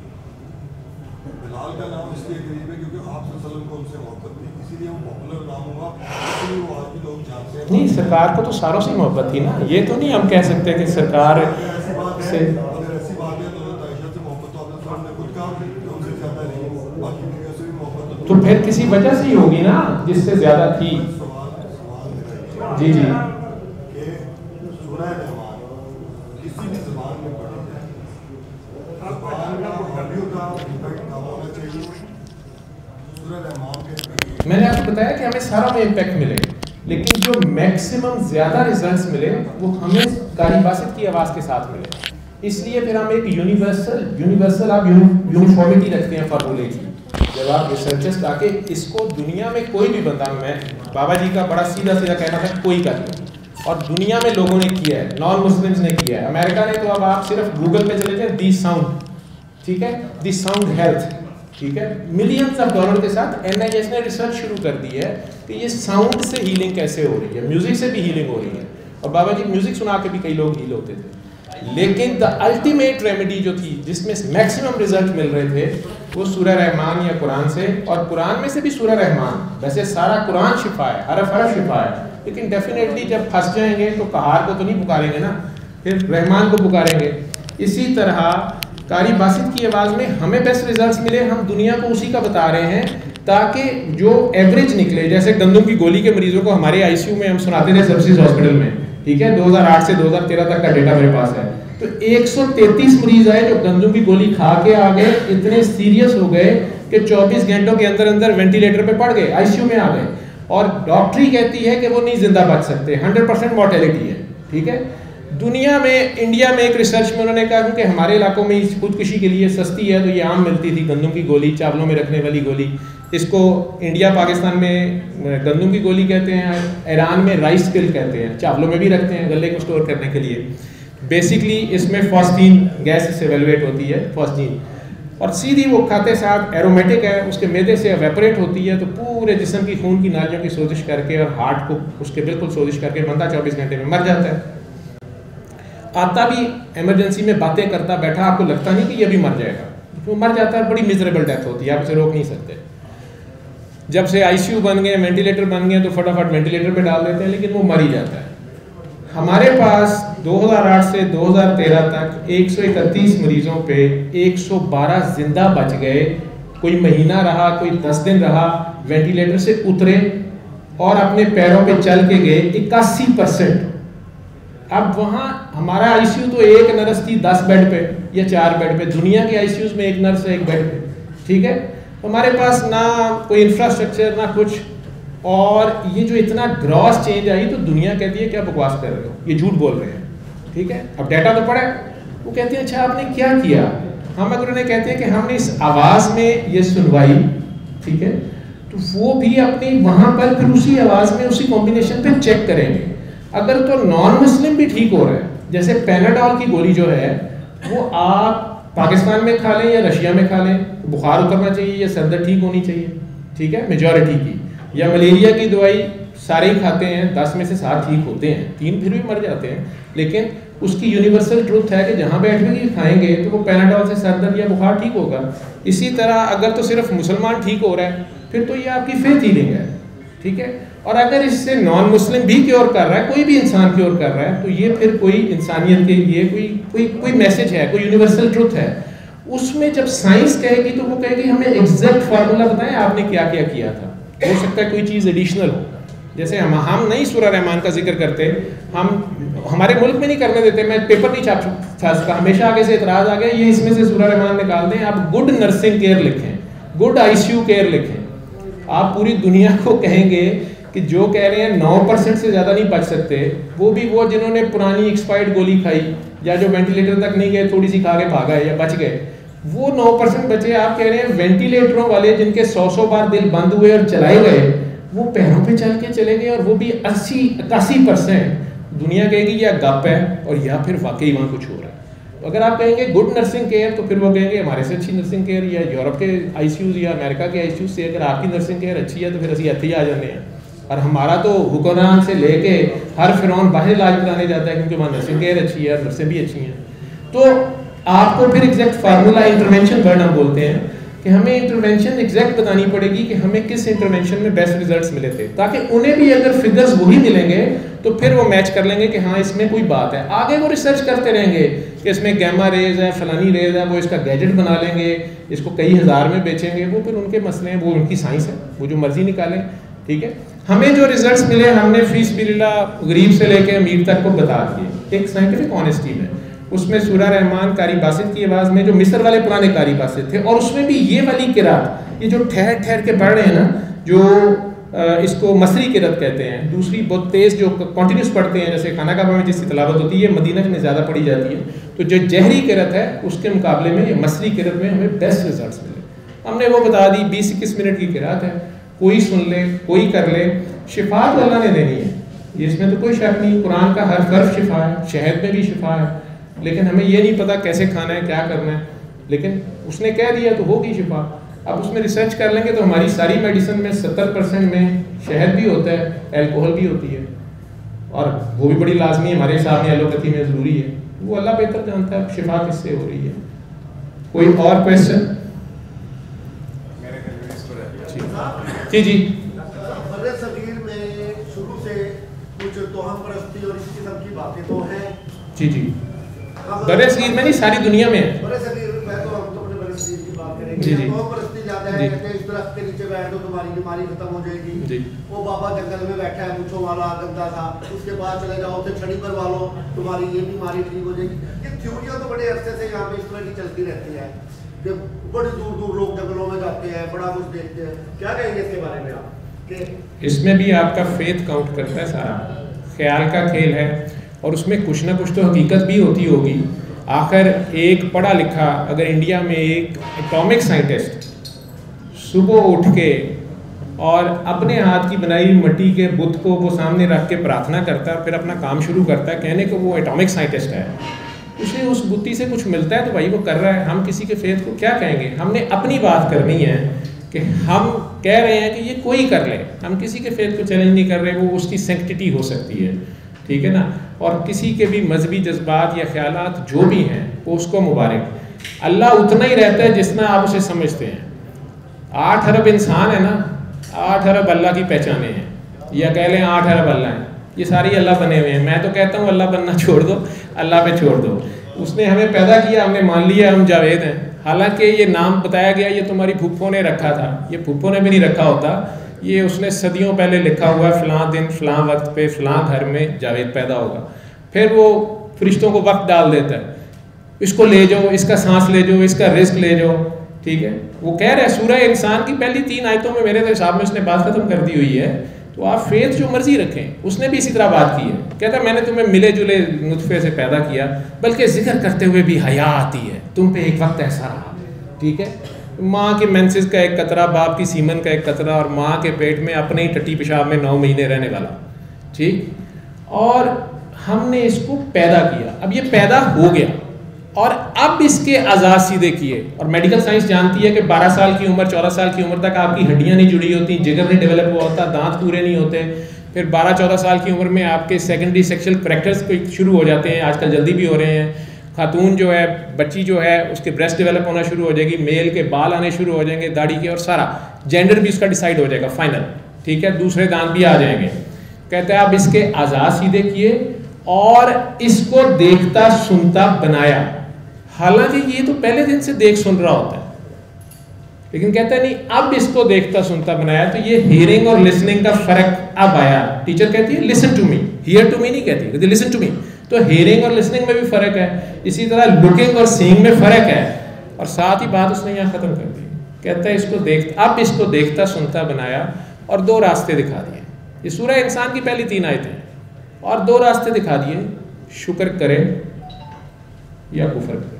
बिलाल का नाम इसलिए करीब है क्योंकि आप सल्लम को उनसे मोहब्बत थी, इसीलिए वो पॉपुलर नाम हुआ, इसलिए वो आज भी लोग जानते हैं। नहीं, सरकार को तो सारों से मोहब्बत थी ना, ये तो नहीं हम कह सकते कि सरकार ऐसी बात से। है, अगर ऐसी बात है तो आयशा से मोहब्बत तो आपने सामने खुद कहा कि उनसे ज़्यादा नहीं, बाकी बीवियों से भी मोहब्बत तो फिर किसी वजह से ही होगी ना जिससे ज्यादा थी। सवाल जी जी, कि सूरह रहमान किसी भी ज़बान में पढ़ी जाए, ज़बान का ऑडियो का इम्पैक्ट कम होना चाहिए। सूरह रहमान के मैंने आपको बताया कि हमें सारा में इम्पैक्ट मिले, लेकिन जो मैक्सिमम ज्यादा रिजल्ट्स मिले वो हमें कारी बासित की आवाज़ के साथ मिले। इसलिए फिर हम एक यूनिवर्सल आप यूनिफॉर्मिटी रखते हैं फार्मूले की। जब आप रिसर्चर्स लाके इसको दुनिया में कोई भी बंदा, मैं बाबा जी का बड़ा सीधा कहना था, कोई कर ले, और दुनिया में लोगों ने किया है, नॉन मुस्लिम्स ने किया है, अमेरिका ने, तो अब आप सिर्फ गूगल पे चले जाए, दी साउंड, ठीक है, दी साउंड हेल्थ, ठीक है, मिलियंस ऑफ डॉलर के साथ NIH ने रिसर्च शुरू कर दी है कि ये साउंड से हीलिंग कैसे हो रही है, म्यूजिक से भी हीलिंग हो रही है। और बाबा जी म्यूजिक सुना के भी कई लोग हील होते थे, लेकिन द अल्टीमेट रेमेडी जो थी जिसमें मैक्सिमम रिजल्ट मिल रहे थे वो सूरह रहमान या कुरान से, और कुरान में से भी सूरह रहमान। वैसे सारा कुरान शिफा है, हरफ शिफा है, लेकिन डेफिनेटली जब फंस जाएंगे तो कहार को तो नहीं पुकारेंगे ना, फिर रहमान को पुकारेंगे। इसी तरह कारी बासित की आवाज़ में हमें बेस्ट रिजल्ट्स मिले, हम दुनिया को उसी का बता रहे हैं, ताकि जो एवरेज निकले। जैसे गंदम की गोली के मरीजों को हमारे ICU में हम सुनाते थे सर्विसेज हॉस्पिटल में, ठीक है, 2008 से 2013 तक का डेटा मेरे पास है। तो 133 मरीज आए जो गंदम की गोली खा के आ गए, इतने सीरियस हो गए कि 24 घंटों के अंदर वेंटिलेटर पे पड़ गए, ICU में आ गए, और डॉक्टरी कहती है कि वो नहीं जिंदा बच सकते, 100% मॉर्टेलिटी है, ठीक है। दुनिया में, इंडिया में एक रिसर्च में उन्होंने कहा कि हमारे इलाकों में खुदकुशी के लिए सस्ती है, तो ये आम मिलती थी गंदम की गोली, चावलों में रखने वाली गोली। इसको इंडिया पाकिस्तान में गंदम की गोली कहते हैं, ईरान में राइस पिल कहते हैं, चावलों में भी रखते हैं गले को स्टोर करने के लिए। बेसिकली इसमें फॉस्फीन गैस से एवेलुएट होती है, फॉस्फीन, और सीधी वो खाते साथ एरोमेटिक है, उसके मैदे से एवेपोरेट होती है, तो पूरे जिस्म की खून की नालियों की सोजिश करके और हार्ट को उसके बिल्कुल सोजिश करके बंदा 24 घंटे में मर जाता है। आता भी इमरजेंसी में बातें करता बैठा, आपको लगता नहीं कि ये भी मर जाएगा, वो मर जाता है, बड़ी मिजरेबल डेथ होती है, आप उसे रोक नहीं सकते। जब से ICU बन गए, वेंटिलेटर बन गए, तो फटाफट वेंटिलेटर पे डाल देते हैं, लेकिन वो मर ही जाता है। हमारे पास 2008 से 2013 तक 131 मरीजों पे 112 जिंदा बच गए, कोई महीना रहा, कोई 10 दिन रहा, वेंटिलेटर से उतरे और अपने पैरों पे चल के गए, 81%। अब वहाँ हमारा ICU तो एक नर्स थी 10 बेड पे या 4 बेड पे, दुनिया के ICUs में एक नर्स है 1 बेड पे, ठीक है। हमारे पास ना कोई इंफ्रास्ट्रक्चर ना कुछ, और ये जो इतना ग्रॉस चेंज आई तो दुनिया कहती है क्या बकवास कर रहे हो, ये झूठ बोल रहे हैं, ठीक है। अब डाटा तो पड़ा है, वो कहते हैं अच्छा आपने क्या किया, हम अगर उन्हें कहते हैं कि हमने इस आवाज़ में ये सुनवाई, ठीक है, तो वो भी अपनी वहाँ पर फिर उसी आवाज़ में उसी कॉम्बिनेशन पे चेक करेंगे। अगर तो नॉन मुस्लिम भी ठीक हो रहा है, जैसे पैनाडॉल की गोली जो है वो आप पाकिस्तान में खा लें या रशिया में खा लें, बुखार उतरना चाहिए या सर दर्द ठीक होनी चाहिए, ठीक है, मेजॉरिटी की। या मलेरिया की दवाई सारे ही खाते हैं, 10 में से 7 ठीक होते हैं, 3 फिर भी मर जाते हैं, लेकिन उसकी यूनिवर्सल ट्रुथ है कि जहाँ बैठ के खाएंगे तो वो पैनाडॉल से सर दर्द या बुखार ठीक होगा। इसी तरह अगर तो सिर्फ मुसलमान ठीक हो रहा है फिर तो ये आपकी फेथ हीलिंग है, ठीक है। और अगर इससे नॉन मुस्लिम भी क्योर कर रहा है, कोई भी इंसान क्योर कर रहा है, तो ये फिर कोई इंसानियत के लिए कोई मैसेज है, कोई यूनिवर्सल ट्रुथ है। उसमें जब साइंस कहेगी तो वो कहेगी हमें एग्जैक्ट फार्मूला बताएं आपने क्या क्या किया था। हो सकता है कोई चीज़ एडिशनल हो, जैसे हम नहीं सूरह रहमान का जिक्र करते, हम हमारे मुल्क में नहीं करने देते, मैं पेपर नहीं छाप सकता, हमेशा आगे से इतराज़ आ गया ये इसमें से सूरह रहमान निकाल दें, आप गुड नर्सिंग केयर लिखें, गुड ICU केयर लिखें। आप पूरी दुनिया को कहेंगे कि जो कह रहे हैं 9% से ज़्यादा नहीं बच सकते, वो भी वो जिन्होंने पुरानी एक्सपायर्ड गोली खाई या जो वेंटिलेटर तक नहीं गए, थोड़ी सी खा के भागा या बच गए, वो 9% बचे। आप कह रहे हैं वेंटिलेटरों वाले जिनके 100 बार दिल बंद हुए और चलाए गए, वो पैरों पे चल के चले गए, और वो भी 80-81%। दुनिया कहेगी या गप है और या फिर वाकई वहाँ कुछ हो रहा है। अगर आप कहेंगे गुड नर्सिंग केयर तो फिर वो कहेंगे हमारे से अच्छी नर्सिंग केयर, या यूरोप के ICUs या अमेरिका के ICUs से अगर आपकी नर्सिंग केयर अच्छी है तो फिर असी इत्थे आ जाते हैं। और हमारा तो हुक्मरान से लेके हर फिरौन बाहर इलाज कराने जाता है क्योंकि वहाँ नर्सिंग केयर अच्छी है, नर्सें भी अच्छी हैं। तो आपको फिर एग्जैक्ट फार्मूला इंटरवेंशन वर्ड हम बोलते हैं कि हमें इंटरवेंशन एग्जैक्ट बतानी पड़ेगी कि हमें किस इंटरवेंशन में बेस्ट रिजल्ट्स मिले थे, ताकि उन्हें भी अगर फिगर्स वही मिलेंगे तो फिर वो मैच कर लेंगे कि हाँ इसमें कोई बात है। आगे वो रिसर्च करते रहेंगे कि इसमें गैमा रेज है, फलानी रेज है, वो इसका गैजेट बना लेंगे, इसको कई हज़ार में बेचेंगे, वो फिर उनके मसले हैं, वो उनकी साइंस है, वो जो मर्जी निकालें, ठीक है। हमें जो रिजल्ट्स मिले हमने फीसबिल्लाह गरीब से लेके अमीर तक को बता दिए एक साइंटिफिक ऑनेस्टी में। उसमें सूरह रहमान कारी बासित की आवाज़ में जो मिस्र वाले पुराने कारी बासित थे, और उसमें भी ये वाली किरात, ये जो ठहर ठहर के पढ़ रहे हैं ना, जो इसको मसरी किरत कहते हैं, दूसरी बहुत तेज़ जो कॉन्टीन्यूस पढ़ते हैं, जैसे खाना काबा में जिसकी तलावत होती है मदीना में ज़्यादा पढ़ी जाती है, तो जो जहरी किरत है उसके मुकाबले में ये मसरी किरत में हमें बेस्ट रिजल्ट्स मिले। हमने वो बता दी, 20-21 मिनट की किरात है, कोई सुन ले, कोई कर ले, शिफा तो अल्लाह ने देनी है, इसमें तो कोई शक नहीं। कुरान का हर हर्फ शिफा है, शहद में भी शिफा है, लेकिन हमें ये नहीं पता कैसे खाना है, क्या करना है, लेकिन उसने कह दिया तो होगी शिफा। अब उसमें रिसर्च कर लेंगे तो हमारी सारी मेडिसिन में 70% में शहद भी होता है, अल्कोहल भी होती है, और वो भी बड़ी लाजमी हमारे हिसाब में एलोपैथी में ज़रूरी है। वो अल्लाह बेहतर जानता है शिफा किससे हो रही है। कोई और क्वेश्चन? जी जी। में शुरू से कुछ तोहम परस्ती और इस किस्म की बातें तो हैं। जी जी। बड़े सगीर में नहीं, सारी दुनिया में है। बड़े सगीर में तो हम तो अपने बड़े सगीर की बात करेंगे। जी जी। तोहम परस्ती ज़्यादा है, कहते हैं इस दरख्त के नीचे बैठ दो तुम्हारी बीमारी खत्म हो जाएगी। जी। वो बाबा जंगल में बैठा है, मूंछों वाला गंदा था, उसके बाद चले जाओ उसे छड़ी करवा लो, तुम्हारी ये बीमारी ठीक हो जाएगी। ये थ्योरियाँ तो बड़े अरसे से यहाँ पे इस तरह की चलती रहती है कि बड़ी दूर दूर लोग जंगलों में जाते हैं, बड़ा कुछ देखते हैं। क्या कहेंगे इसके बारे में आप? इसमें भी आपका फेथ काउंट करता है, सारा ख्याल का खेल है, और उसमें कुछ ना कुछ तो हकीकत भी होती होगी। आखिर एक पढ़ा लिखा अगर इंडिया में एक एटॉमिक साइंटिस्ट सुबह उठ के और अपने हाथ की बनाई मिट्टी के बुत को वो सामने रख के प्रार्थना करता है, फिर अपना काम शुरू करता है, कहने को वो एटॉमिक साइंटिस्ट है, उसे उस बुद्धि से कुछ मिलता है तो भाई वो कर रहा है। हम किसी के फेथ को क्या कहेंगे? हमने अपनी बात करनी है कि हम कह रहे हैं कि ये कोई कर ले, हम किसी के फेथ को चैलेंज नहीं कर रहे, वो उसकी सेंक्टिटी हो सकती है, ठीक है ना। और किसी के भी मजहबी जज्बात या ख्यालात जो भी हैं वो उसको मुबारक। अल्लाह उतना ही रहता है जितना आप उसे समझते हैं। 8 अरब इंसान है ना, 8 अरब अल्लाह की पहचाने हैं, या कह लें 8 अरब अल्लाह हैं, ये सारी अल्लाह बने हुए हैं। मैं तो कहता हूँ अल्लाह बनना छोड़ दो, अल्लाह पे छोड़ दो। उसने हमें पैदा किया, हमने मान लिया हम जावेद हैं, हालांकि ये नाम बताया गया ये तुम्हारी फूफो ने रखा था, ये फूफो ने भी नहीं रखा होता, ये उसने सदियों पहले लिखा हुआ है, फ़लाँ दिन फ़लाँ वक्त पे फ़लाँ घर में जावेद पैदा होगा। फिर वो फरिश्तों को वक्त डाल देता है, इसको ले जाओ, इसका सांस ले जाओ, इसका रिस्क ले जाओ, ठीक है। वो कह रहा है सूरह इंसान की पहली 3 आयतों में मेरे हिसाब में उसने बात ख़त्म कर दी हुई है। तो आप फेथ जो मर्जी रखें, उसने भी इसी तरह बात की है, कहता है मैंने तुम्हें मिले जुले नुतफ़े से पैदा किया, बल्कि जिक्र करते हुए भी हया आती है, तुम पे एक वक्त ऐसा रहा, ठीक है। माँ के मेंसेस का एक कतरा, बाप की सीमन का एक कतरा, और माँ के पेट में अपने ही टट्टी पेशाब में 9 महीने रहने वाला, ठीक। और हमने इसको पैदा किया, अब ये पैदा हो गया और अब इसके आज़ाद सीधे किए। और मेडिकल साइंस जानती है कि 12 साल की उम्र 14 साल की उम्र तक आपकी हड्डियां नहीं जुड़ी होती, जिगर नहीं डेवलप हुआ होता, दांत पूरे नहीं होते। फिर 12-14 साल की उम्र में आपके सेकेंडरी सेक्शुअल करैक्टर्स शुरू हो जाते हैं, आजकल जल्दी भी हो रहे हैं। खातून जो है, बच्ची जो है, उसके ब्रेस्ट डेवलप होना शुरू हो जाएगी, मेल के बाल आने शुरू हो जाएंगे, दाढ़ी के, और सारा जेंडर भी उसका डिसाइड हो जाएगा फाइनल, ठीक है, दूसरे दांत भी आ जाएंगे। कहते हैं अब इसके आज़ाद सीधे किए और इसको देखता सुनता बनाया। हालांकि ये तो पहले दिन से देख सुन रहा होता है, लेकिन कहता है नहीं, अब इसको देखता सुनता बनाया। तो ये हियरिंग और लिसनिंग का फर्क अब आया। टीचर कहती है listen to me, here to me नहीं कहती, कहती लिसन टू मी। तो हियरिंग और लिसनिंग में भी फर्क है, इसी तरह लुकिंग और सीइंग में फर्क है। और साथ ही बात उसने यहाँ खत्म कर दी। कहता है इसको अब इसको देखता सुनता बनाया और 2 रास्ते दिखा दिए। ये सूरह इंसान की पहली 3 आयतें हैं और 2 रास्ते दिखा दिए, शुक्र करे या कुफर करे।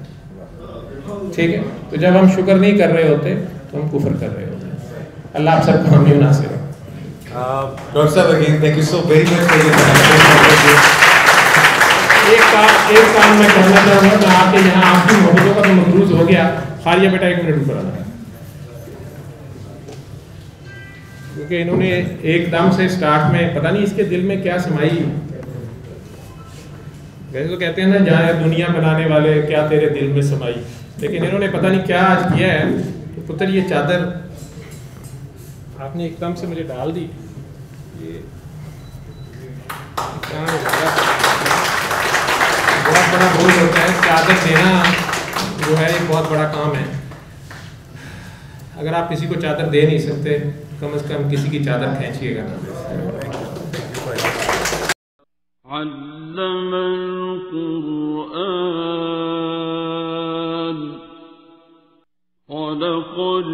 ठीक है, तो जब हम शुक्र नहीं कर रहे होते तो हम कुफर कर रहे होते हैं। अल्लाह आप सबको हमें मुनासिब। डॉक्टर साहब again thank you so very much for your time. एक काम मैं करना चाहूँगा, मैं आपके यहाँ आपकी मोहब्बतों का तो मखरूज हो गया। खालिया बेटा 1 मिनट ऊपर आना, क्योंकि इन्होंने एकदम से स्टार्ट में पता नहीं इसके दिल में क्या समाई। वैसे तो कहते हैं ना, जहाँ दुनिया बनाने वाले क्या तेरे दिल में समाई, लेकिन इन्होंने पता नहीं क्या आज किया है। तो पुत्र ये चादर आपने एकदम से मुझे डाल दी, ये बहुत बड़ा बोझ होता है। चादर देना जो है एक बहुत बड़ा काम है। अगर आप किसी को चादर दे नहीं सकते, कम से कम किसी की चादर खींचिएगा ना। खलक़ल